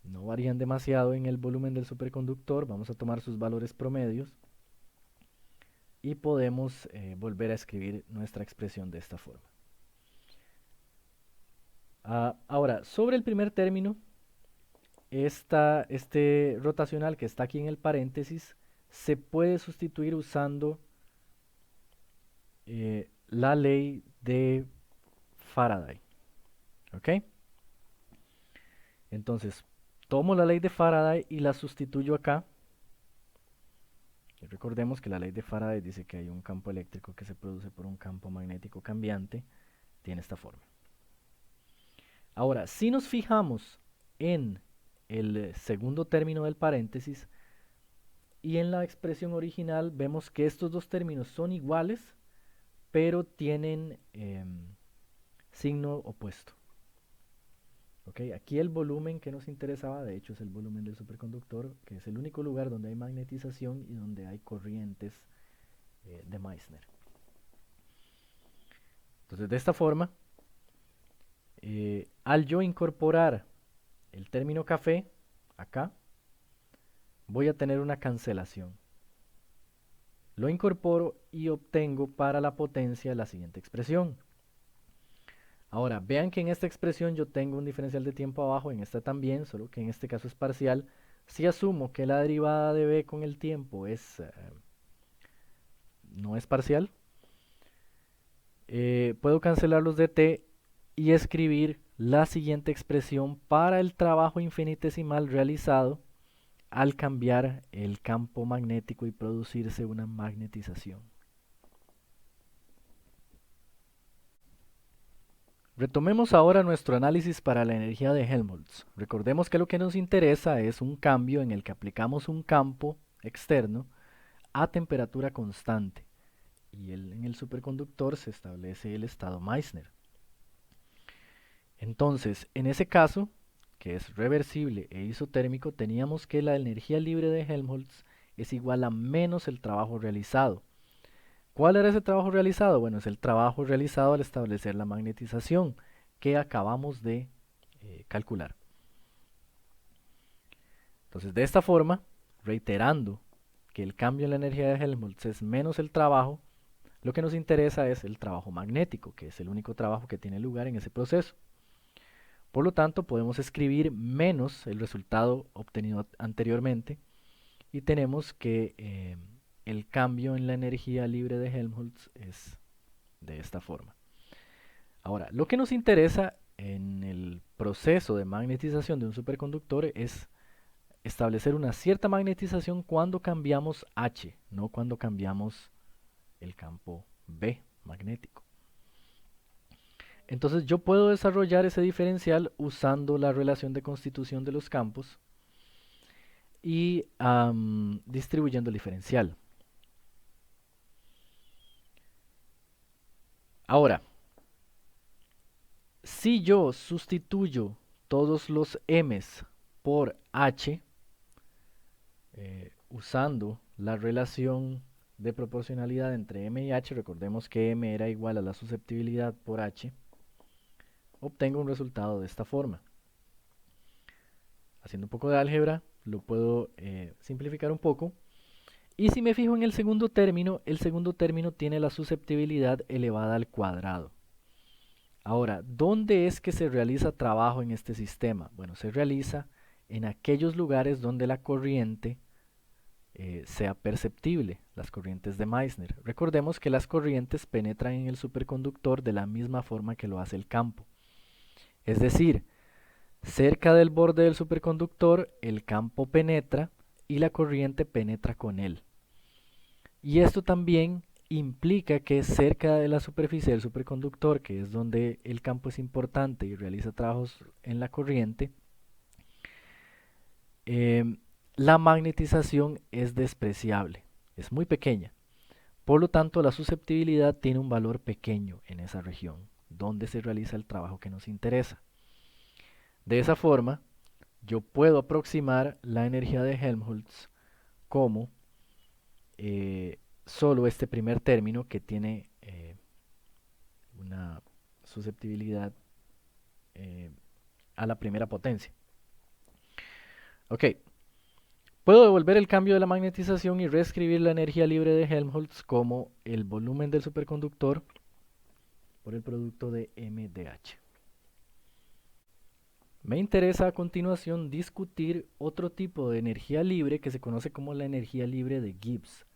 no varían demasiado en el volumen del superconductor. Vamos a tomar sus valores promedios y podemos volver a escribir nuestra expresión de esta forma. Ahora, sobre el primer término, este rotacional que está aquí en el paréntesis se puede sustituir usando la ley de Faraday. ¿Ok? Entonces, tomo la ley de Faraday y la sustituyo acá. Y recordemos que la ley de Faraday dice que hay un campo eléctrico que se produce por un campo magnético cambiante. Tiene esta forma. Ahora, si nos fijamos en el segundo término del paréntesis y en la expresión original, vemos que estos dos términos son iguales, pero tienen signo opuesto. Okay, aquí el volumen que nos interesaba, de hecho, es el volumen del superconductor, que es el único lugar donde hay magnetización y donde hay corrientes de Meissner. Entonces, de esta forma, al yo incorporar el término café acá, voy a tener una cancelación. Lo incorporo y obtengo para la potencia la siguiente expresión. Ahora, vean que en esta expresión yo tengo un diferencial de tiempo abajo, en esta también, solo que en este caso es parcial. Si asumo que la derivada de b con el tiempo no es parcial, puedo cancelar los de t y escribir la siguiente expresión para el trabajo infinitesimal realizado al cambiar el campo magnético y producirse una magnetización. Retomemos ahora nuestro análisis para la energía de Helmholtz. Recordemos que lo que nos interesa es un cambio en el que aplicamos un campo externo a temperatura constante y en el superconductor se establece el estado Meissner. Entonces, en ese caso, que es reversible e isotérmico, teníamos que la energía libre de Helmholtz es igual a menos el trabajo realizado. ¿Cuál era ese trabajo realizado? Bueno, es el trabajo realizado al establecer la magnetización que acabamos de calcular. Entonces, de esta forma, reiterando que el cambio en la energía de Helmholtz es menos el trabajo, lo que nos interesa es el trabajo magnético, que es el único trabajo que tiene lugar en ese proceso. Por lo tanto, podemos escribir menos el resultado obtenido anteriormente y tenemos que el cambio en la energía libre de Helmholtz es de esta forma. Ahora, lo que nos interesa en el proceso de magnetización de un superconductor es establecer una cierta magnetización cuando cambiamos H, no cuando cambiamos el campo B magnético. Entonces yo puedo desarrollar ese diferencial usando la relación de constitución de los campos y distribuyendo el diferencial. Ahora, si yo sustituyo todos los m's por h, usando la relación de proporcionalidad entre m y h, recordemos que m era igual a la susceptibilidad por h, obtengo un resultado de esta forma. Haciendo un poco de álgebra, lo puedo simplificar un poco. Y si me fijo en el segundo término tiene la susceptibilidad elevada al cuadrado. Ahora, ¿dónde es que se realiza trabajo en este sistema? Bueno, se realiza en aquellos lugares donde la corriente sea perceptible, las corrientes de Meissner. Recordemos que las corrientes penetran en el superconductor de la misma forma que lo hace el campo. Es decir, cerca del borde del superconductor el campo penetra y la corriente penetra con él. Y esto también implica que cerca de la superficie del superconductor, que es donde el campo es importante y realiza trabajos en la corriente, la magnetización es despreciable, es muy pequeña. Por lo tanto, la susceptibilidad tiene un valor pequeño en esa región, donde se realiza el trabajo que nos interesa. De esa forma, yo puedo aproximar la energía de Helmholtz como solo este primer término que tiene una susceptibilidad a la primera potencia. Ok, puedo devolver el cambio de la magnetización y reescribir la energía libre de Helmholtz como el volumen del superconductor por el producto de MdH. Me interesa a continuación discutir otro tipo de energía libre que se conoce como la energía libre de Gibbs.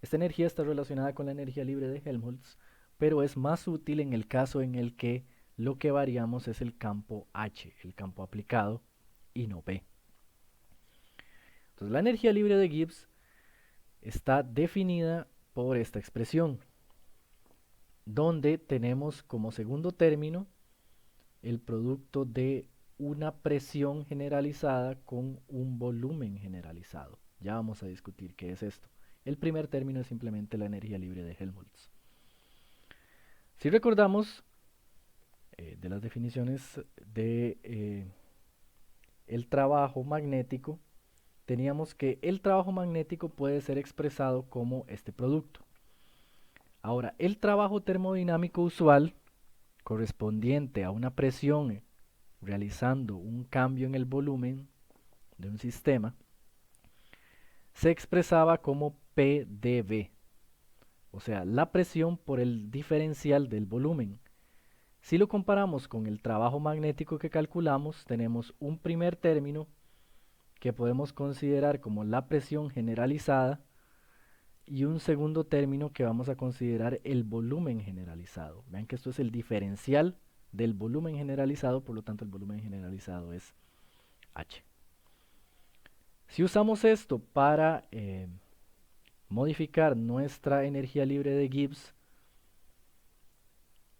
Esta energía está relacionada con la energía libre de Helmholtz, pero es más útil en el caso en el que lo que variamos es el campo H, el campo aplicado, y no P. Entonces la energía libre de Gibbs está definida por esta expresión, donde tenemos como segundo término el producto de una presión generalizada con un volumen generalizado. Ya vamos a discutir qué es esto. El primer término es simplemente la energía libre de Helmholtz. Si recordamos de las definiciones de el trabajo magnético, teníamos que el trabajo magnético puede ser expresado como este producto. Ahora, el trabajo termodinámico usual correspondiente a una presión realizando un cambio en el volumen de un sistema se expresaba como PdV, o sea, la presión por el diferencial del volumen. Si lo comparamos con el trabajo magnético que calculamos, tenemos un primer término que podemos considerar como la presión generalizada y un segundo término que vamos a considerar el volumen generalizado. Vean que esto es el diferencial del volumen generalizado, por lo tanto el volumen generalizado es H. Si usamos esto para modificar nuestra energía libre de Gibbs,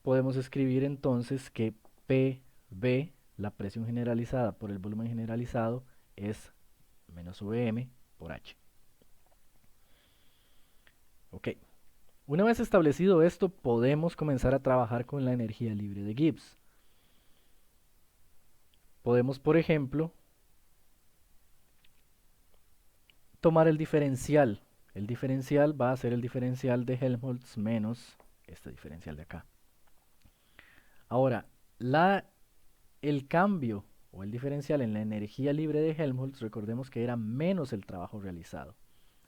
podemos escribir entonces que PV, la presión generalizada por el volumen generalizado, es menos Vm por H. Ok. Una vez establecido esto, podemos comenzar a trabajar con la energía libre de Gibbs. Podemos, por ejemplo, tomar el diferencial. El diferencial va a ser el diferencial de Helmholtz menos este diferencial de acá. Ahora, el cambio o el diferencial en la energía libre de Helmholtz, recordemos que era menos el trabajo realizado.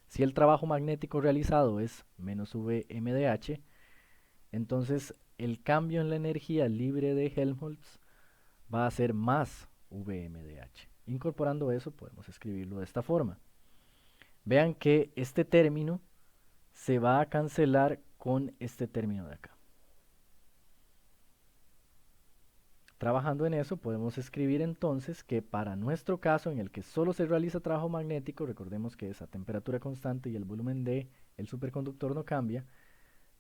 Si el trabajo magnético realizado es menos Vmdh, entonces el cambio en la energía libre de Helmholtz va a ser más Vmdh. Incorporando eso podemos escribirlo de esta forma. Vean que este término se va a cancelar con este término de acá. Trabajando en eso, podemos escribir entonces que para nuestro caso, en el que solo se realiza trabajo magnético, recordemos que es a temperatura constante y el volumen del superconductor no cambia,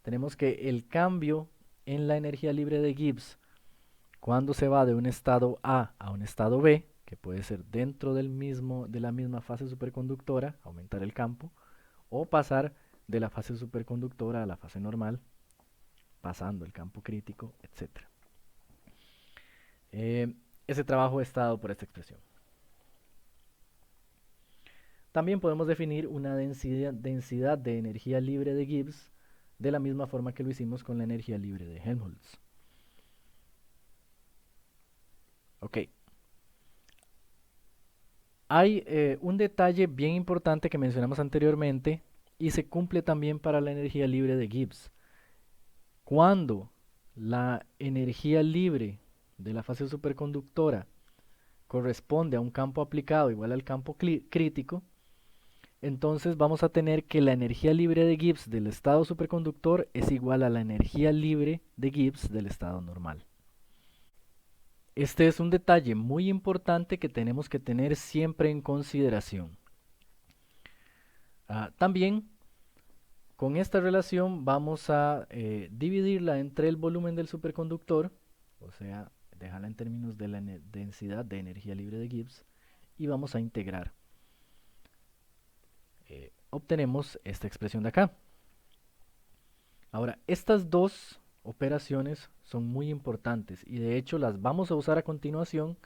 tenemos que el cambio en la energía libre de Gibbs, cuando se va de un estado A a un estado B, que puede ser dentro de la misma fase superconductora, aumentar el campo, o pasar de la fase superconductora a la fase normal, pasando el campo crítico, etc. Ese trabajo está dado por esta expresión. También podemos definir una densidad de energía libre de Gibbs de la misma forma que lo hicimos con la energía libre de Helmholtz. Ok. Hay un detalle bien importante que mencionamos anteriormente y se cumple también para la energía libre de Gibbs. Cuando la energía libre de la fase superconductora corresponde a un campo aplicado igual al campo crítico, entonces vamos a tener que la energía libre de Gibbs del estado superconductor es igual a la energía libre de Gibbs del estado normal. Este es un detalle muy importante que tenemos que tener siempre en consideración. También con esta relación vamos a dividirla entre el volumen del superconductor, o sea, dejarla en términos de la densidad de energía libre de Gibbs, y vamos a integrar. Obtenemos esta expresión de acá. Ahora, estas dos operaciones son muy importantes y de hecho las vamos a usar a continuación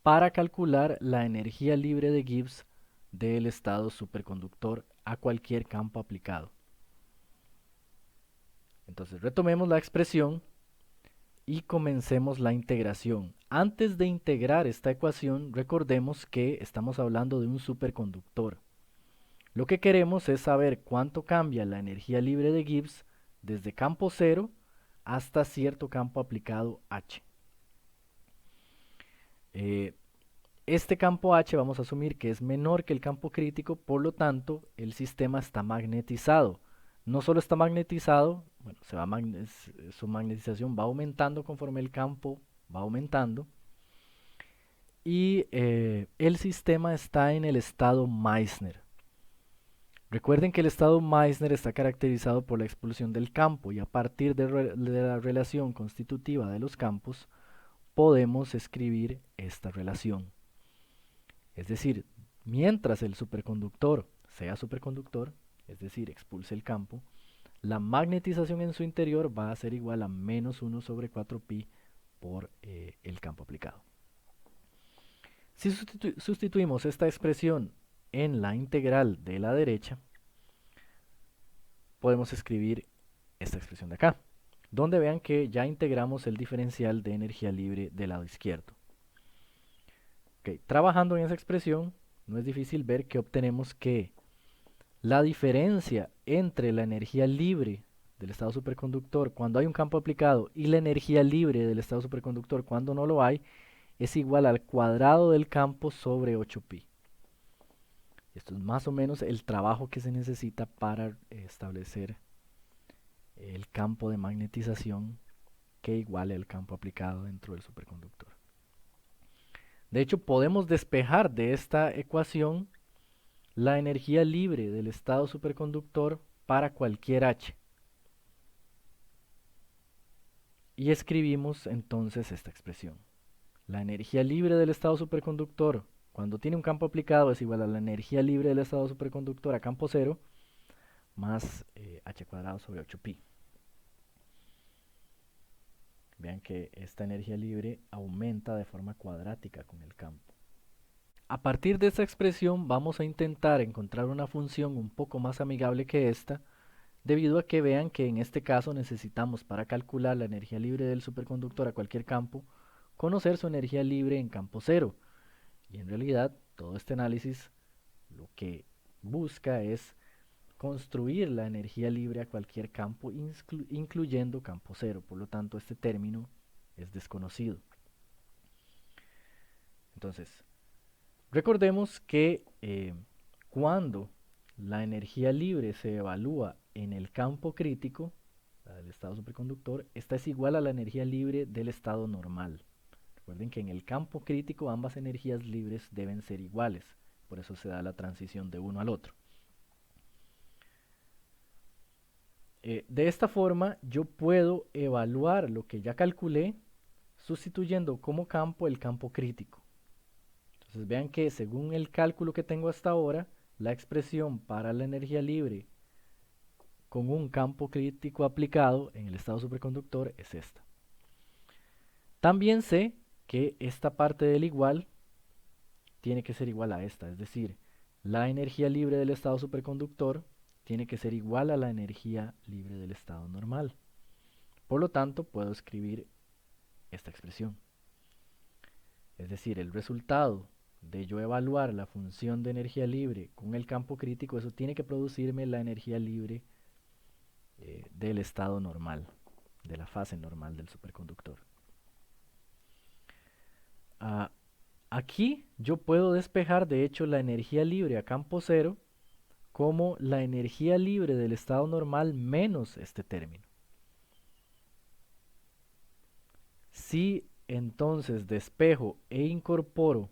para calcular la energía libre de Gibbs del estado superconductor a cualquier campo aplicado. Entonces retomemos la expresión y comencemos la integración. Antes de integrar esta ecuación, recordemos que estamos hablando de un superconductor. Lo que queremos es saber cuánto cambia la energía libre de Gibbs desde campo cero hasta cierto campo aplicado H. Este campo H vamos a asumir que es menor que el campo crítico, por lo tanto el sistema está magnetizado. No solo está magnetizado, bueno, su magnetización va aumentando conforme el campo va aumentando y el sistema está en el estado Meissner. Recuerden que el estado Meissner está caracterizado por la expulsión del campo y a partir de la relación constitutiva de los campos podemos escribir esta relación. Es decir, mientras el superconductor sea superconductor, es decir, expulse el campo, la magnetización en su interior va a ser igual a menos 1 sobre 4pi por el campo aplicado. Si sustituimos esta expresión en la integral de la derecha, podemos escribir esta expresión de acá, donde vean que ya integramos el diferencial de energía libre del lado izquierdo. Okay, trabajando en esa expresión, no es difícil ver que obtenemos que la diferencia entre la energía libre del estado superconductor cuando hay un campo aplicado y la energía libre del estado superconductor cuando no lo hay es igual al cuadrado del campo sobre 8pi. Esto es más o menos el trabajo que se necesita para establecer el campo de magnetización que iguale al campo aplicado dentro del superconductor. De hecho, podemos despejar de esta ecuación la energía libre del estado superconductor para cualquier H. Y escribimos entonces esta expresión. La energía libre del estado superconductor cuando tiene un campo aplicado es igual a la energía libre del estado superconductor a campo cero más H cuadrado sobre 8pi. Vean que esta energía libre aumenta de forma cuadrática con el campo. A partir de esta expresión vamos a intentar encontrar una función un poco más amigable que esta, debido a que vean que en este caso necesitamos para calcular la energía libre del superconductor a cualquier campo, conocer su energía libre en campo cero. Y en realidad todo este análisis lo que busca es construir la energía libre a cualquier campo, incluyendo campo cero. Por lo tanto, este término es desconocido. Entonces, recordemos que cuando la energía libre se evalúa en el campo crítico, la del estado superconductor, esta es igual a la energía libre del estado normal. Recuerden que en el campo crítico ambas energías libres deben ser iguales, por eso se da la transición de uno al otro. De esta forma yo puedo evaluar lo que ya calculé sustituyendo como campo el campo crítico. Entonces vean que según el cálculo que tengo hasta ahora, la expresión para la energía libre con un campo crítico aplicado en el estado superconductor es esta. También sé que esta parte del igual tiene que ser igual a esta, es decir, la energía libre del estado superconductor tiene que ser igual a la energía libre del estado normal. Por lo tanto, puedo escribir esta expresión. Es decir, el resultado de yo evaluar la función de energía libre con el campo crítico, eso tiene que producirme la energía libre del estado normal, de la fase normal del superconductor. Aquí yo puedo despejar de hecho la energía libre a campo cero como la energía libre del estado normal menos este término. Si entonces despejo e incorporo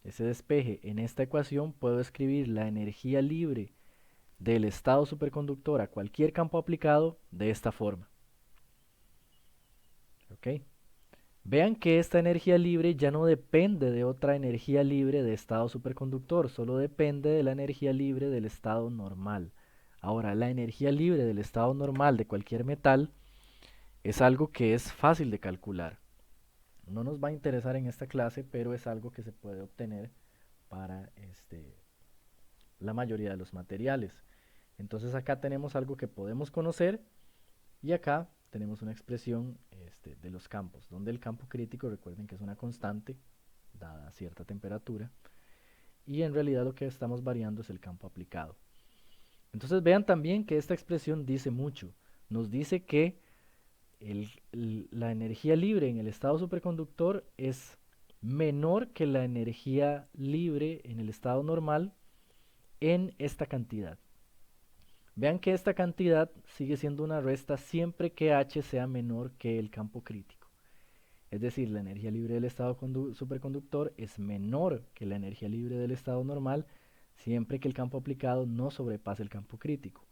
ese despeje en esta ecuación, puedo escribir la energía libre del estado superconductor a cualquier campo aplicado de esta forma. ¿Ok? Vean que esta energía libre ya no depende de otra energía libre de estado superconductor, solo depende de la energía libre del estado normal. Ahora, la energía libre del estado normal de cualquier metal es algo que es fácil de calcular. No nos va a interesar en esta clase, pero es algo que se puede obtener para la mayoría de los materiales. Entonces acá tenemos algo que podemos conocer y acá tenemos una expresión de los campos, donde el campo crítico, recuerden que es una constante dada cierta temperatura, y en realidad lo que estamos variando es el campo aplicado. Entonces vean también que esta expresión dice mucho. Nos dice que la energía libre en el estado superconductor es menor que la energía libre en el estado normal en esta cantidad. Vean que esta cantidad sigue siendo una resta siempre que H sea menor que el campo crítico. Es decir, la energía libre del estado superconductor es menor que la energía libre del estado normal siempre que el campo aplicado no sobrepase el campo crítico.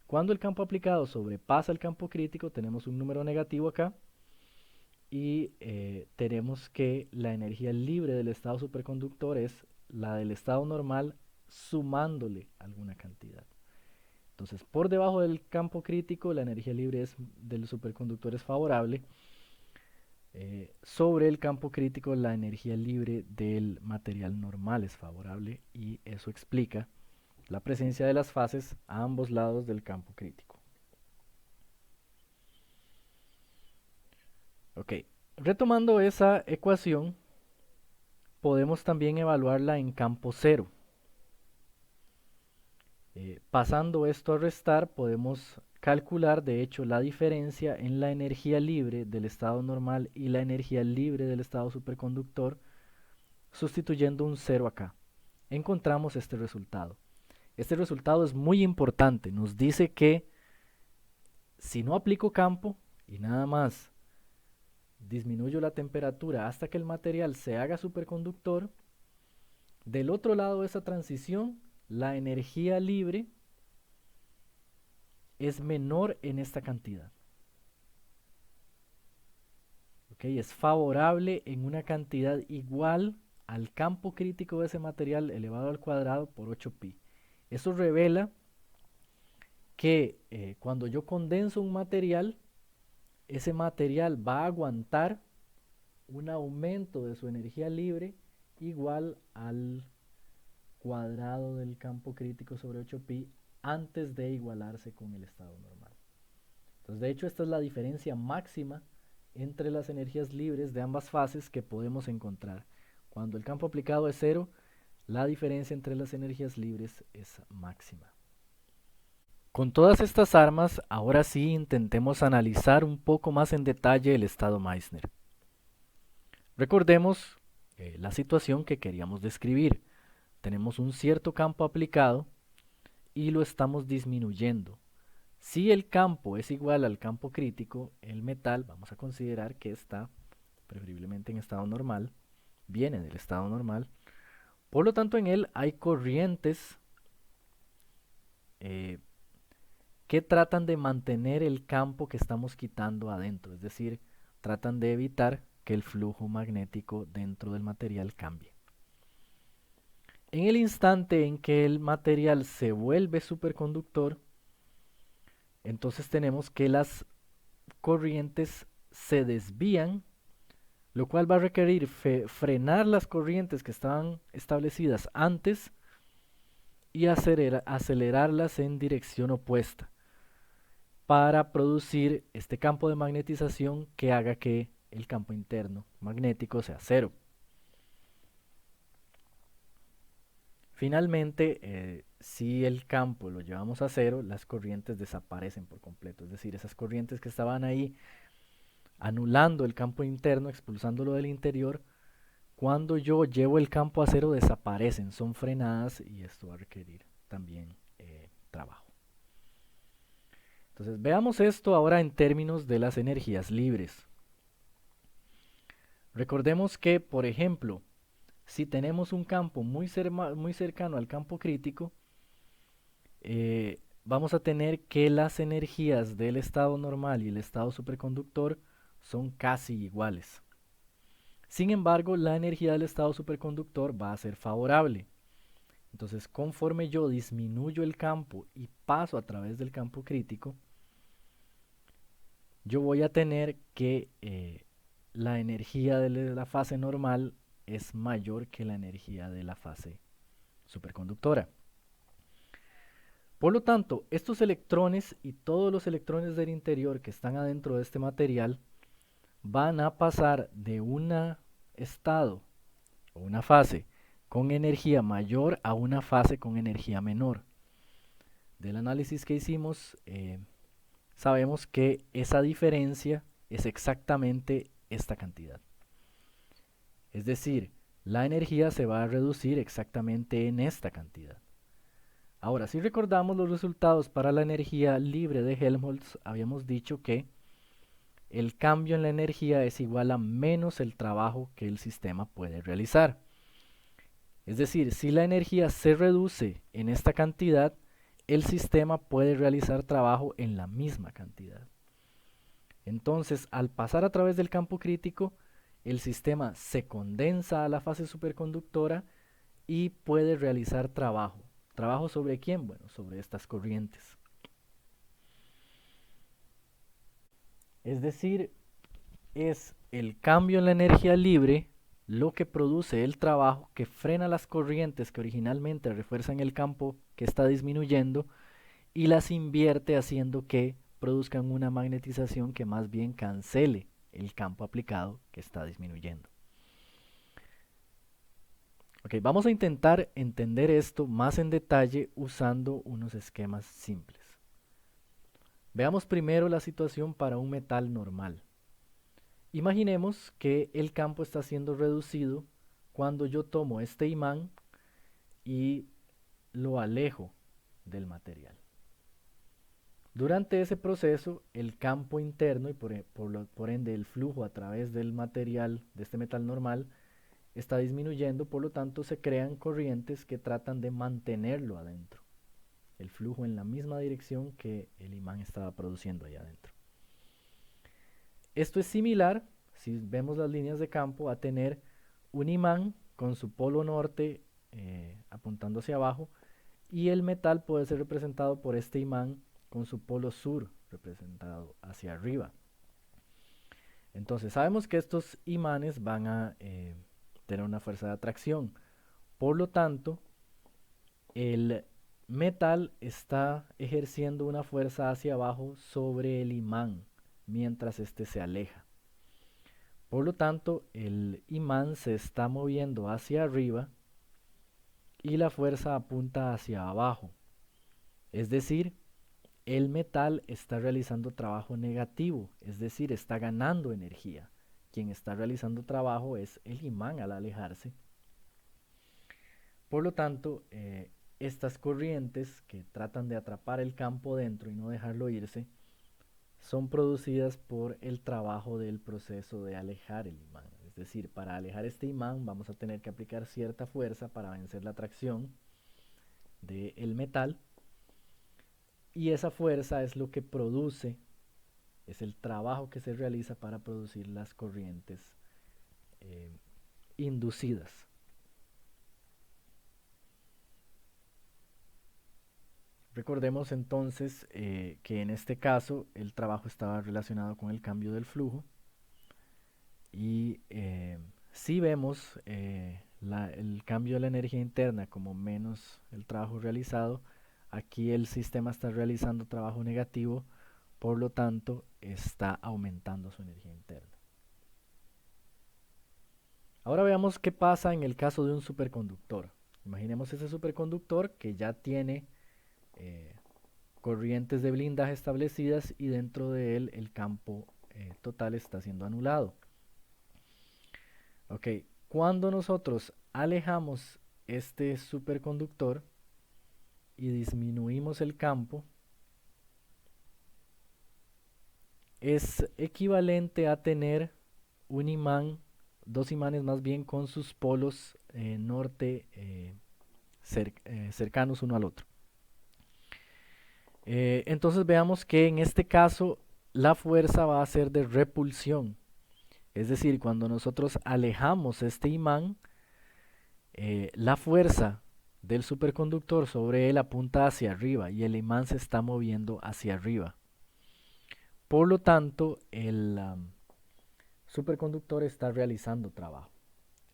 Cuando el campo aplicado sobrepasa el campo crítico, tenemos un número negativo acá y tenemos que la energía libre del estado superconductor es la del estado normal sumándole alguna cantidad. Entonces, por debajo del campo crítico, la energía libre del superconductor es favorable. Sobre el campo crítico, la energía libre del material normal es favorable y eso explica la presencia de las fases a ambos lados del campo crítico. Ok, retomando esa ecuación, podemos también evaluarla en campo cero. Pasando esto a restar, podemos calcular de hecho la diferencia en la energía libre del estado normal y la energía libre del estado superconductor, sustituyendo un cero acá. Encontramos este resultado. Este resultado es muy importante. Nos dice que si no aplico campo y nada más disminuyo la temperatura hasta que el material se haga superconductor, del otro lado de esa transición, la energía libre es menor en esta cantidad. ¿Okay? Es favorable en una cantidad igual al campo crítico de ese material elevado al cuadrado por 8pi. Eso revela que cuando yo condenso un material, ese material va a aguantar un aumento de su energía libre igual al cuadrado del campo crítico sobre 8pi antes de igualarse con el estado normal. Entonces, de hecho, esta es la diferencia máxima entre las energías libres de ambas fases que podemos encontrar. Cuando el campo aplicado es cero, la diferencia entre las energías libres es máxima. Con todas estas armas, ahora sí intentemos analizar un poco más en detalle el estado Meissner. Recordemos la situación que queríamos describir. Tenemos un cierto campo aplicado y lo estamos disminuyendo. Si el campo es igual al campo crítico, el metal vamos a considerar que está preferiblemente en estado normal, viene del estado normal. Por lo tanto, en él hay corrientes que tratan de mantener el campo que estamos quitando adentro, es decir, tratan de evitar que el flujo magnético dentro del material cambie. En el instante en que el material se vuelve superconductor, entonces tenemos que las corrientes se desvían, lo cual va a requerir frenar las corrientes que estaban establecidas antes y acelerarlas en dirección opuesta para producir este campo de magnetización que haga que el campo interno magnético sea cero. Finalmente, si el campo lo llevamos a cero, las corrientes desaparecen por completo. Es decir, esas corrientes que estaban ahí anulando el campo interno, expulsándolo del interior, cuando yo llevo el campo a cero desaparecen, son frenadas y esto va a requerir también trabajo. Entonces veamos esto ahora en términos de las energías libres. Recordemos que, por ejemplo, si tenemos un campo muy cercano al campo crítico, vamos a tener que las energías del estado normal y el estado superconductor son casi iguales. Sin embargo, la energía del estado superconductor va a ser favorable. Entonces, conforme yo disminuyo el campo y paso a través del campo crítico, yo voy a tener que la energía de la fase normal es mayor que la energía de la fase superconductora. Por lo tanto, estos electrones y todos los electrones del interior que están adentro de este material van a pasar de un estado o una fase con energía mayor a una fase con energía menor. Del análisis que hicimos, sabemos que esa diferencia es exactamente esta cantidad. Es decir, la energía se va a reducir exactamente en esta cantidad. Ahora, si recordamos los resultados para la energía libre de Helmholtz, habíamos dicho que el cambio en la energía es igual a menos el trabajo que el sistema puede realizar. Es decir, si la energía se reduce en esta cantidad, el sistema puede realizar trabajo en la misma cantidad. Entonces, al pasar a través del campo crítico, el sistema se condensa a la fase superconductora y puede realizar trabajo. ¿Trabajo sobre quién? Bueno, sobre estas corrientes. Es decir, es el cambio en la energía libre lo que produce el trabajo que frena las corrientes que originalmente refuerzan el campo que está disminuyendo y las invierte haciendo que produzcan una magnetización que más bien cancele el campo aplicado que está disminuyendo. Ok, vamos a intentar entender esto más en detalle usando unos esquemas simples. Veamos primero la situación para un metal normal. Imaginemos que el campo está siendo reducido cuando yo tomo este imán y lo alejo del material. Durante ese proceso, el campo interno y por ende el flujo a través del material, de este metal normal, está disminuyendo, por lo tanto se crean corrientes que tratan de mantenerlo adentro. El flujo en la misma dirección que el imán estaba produciendo allá adentro. Esto es similar, si vemos las líneas de campo, a tener un imán con su polo norte apuntando hacia abajo y el metal puede ser representado por este imán con su polo sur representado hacia arriba. Entonces sabemos que estos imanes van a tener una fuerza de atracción. Por lo tanto, el metal está ejerciendo una fuerza hacia abajo sobre el imán mientras éste se aleja. Por lo tanto, el imán se está moviendo hacia arriba y la fuerza apunta hacia abajo. Es decir, el metal está realizando trabajo negativo, es decir, está ganando energía. Quien está realizando trabajo es el imán al alejarse. Por lo tanto, estas corrientes que tratan de atrapar el campo dentro y no dejarlo irse, son producidas por el trabajo del proceso de alejar el imán. Es decir, para alejar este imán vamos a tener que aplicar cierta fuerza para vencer la atracción del metal. Y esa fuerza es lo que produce, es el trabajo que se realiza para producir las corrientes inducidas. Recordemos entonces que en este caso el trabajo estaba relacionado con el cambio del flujo y si vemos el cambio de la energía interna como menos el trabajo realizado, aquí el sistema está realizando trabajo negativo, por lo tanto está aumentando su energía interna. Ahora veamos qué pasa en el caso de un superconductor. Imaginemos ese superconductor que ya tiene corrientes de blindaje establecidas y dentro de él el campo total está siendo anulado. Ok, cuando nosotros alejamos este superconductor, y disminuimos el campo, es equivalente a tener un imán, dos imanes más bien con sus polos norte cercanos uno al otro. Entonces veamos que en este caso la fuerza va a ser de repulsión. Es decir, cuando nosotros alejamos este imán, la fuerza del superconductor sobre él apunta hacia arriba y el imán se está moviendo hacia arriba. Por lo tanto, el superconductor está realizando trabajo.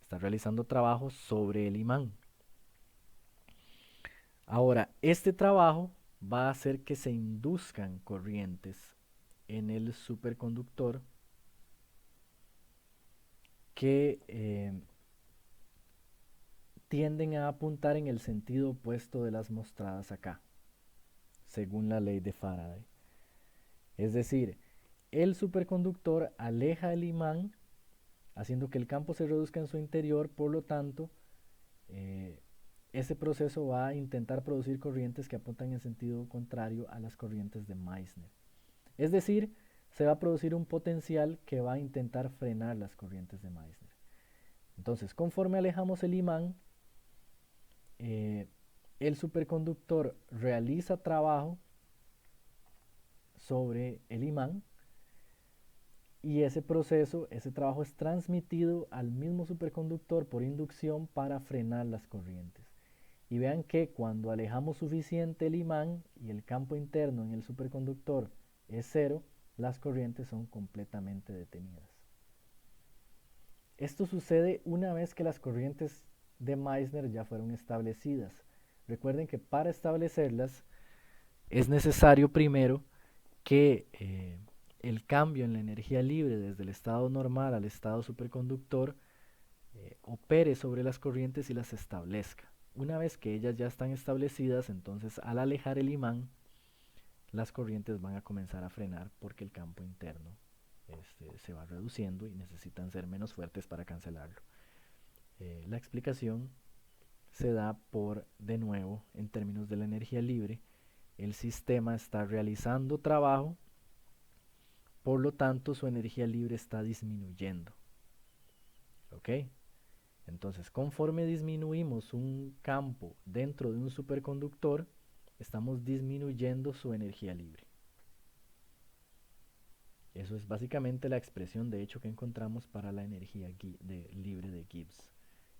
Está realizando trabajo sobre el imán. Ahora, este trabajo va a hacer que se induzcan corrientes en el superconductor que tienden a apuntar en el sentido opuesto de las mostradas acá, según la ley de Faraday. Es decir, el superconductor aleja el imán, haciendo que el campo se reduzca en su interior, por lo tanto, ese proceso va a intentar producir corrientes que apuntan en sentido contrario a las corrientes de Meissner. Es decir, se va a producir un potencial que va a intentar frenar las corrientes de Meissner. Entonces, conforme alejamos el imán, el superconductor realiza trabajo sobre el imán y ese proceso, ese trabajo es transmitido al mismo superconductor por inducción para frenar las corrientes. Y vean que cuando alejamos suficiente el imán y el campo interno en el superconductor es cero, las corrientes son completamente detenidas. Esto sucede una vez que las corrientes de Meissner ya fueron establecidas. Recuerden que para establecerlas es necesario primero que el cambio en la energía libre desde el estado normal al estado superconductor opere sobre las corrientes y las establezca. Una vez que ellas ya están establecidas, entonces al alejar el imán, las corrientes van a comenzar a frenar porque el campo interno se va reduciendo y necesitan ser menos fuertes para cancelarlo. La explicación se da por, de nuevo, en términos de la energía libre, el sistema está realizando trabajo, por lo tanto su energía libre está disminuyendo. ¿Ok? Entonces, conforme disminuimos un campo dentro de un superconductor, estamos disminuyendo su energía libre. Eso es básicamente la expresión de hecho que encontramos para la energía libre de Gibbs.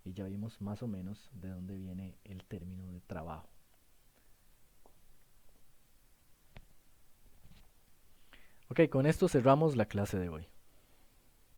Y ya vimos más o menos de dónde viene el término de trabajo. Ok, con esto cerramos la clase de hoy.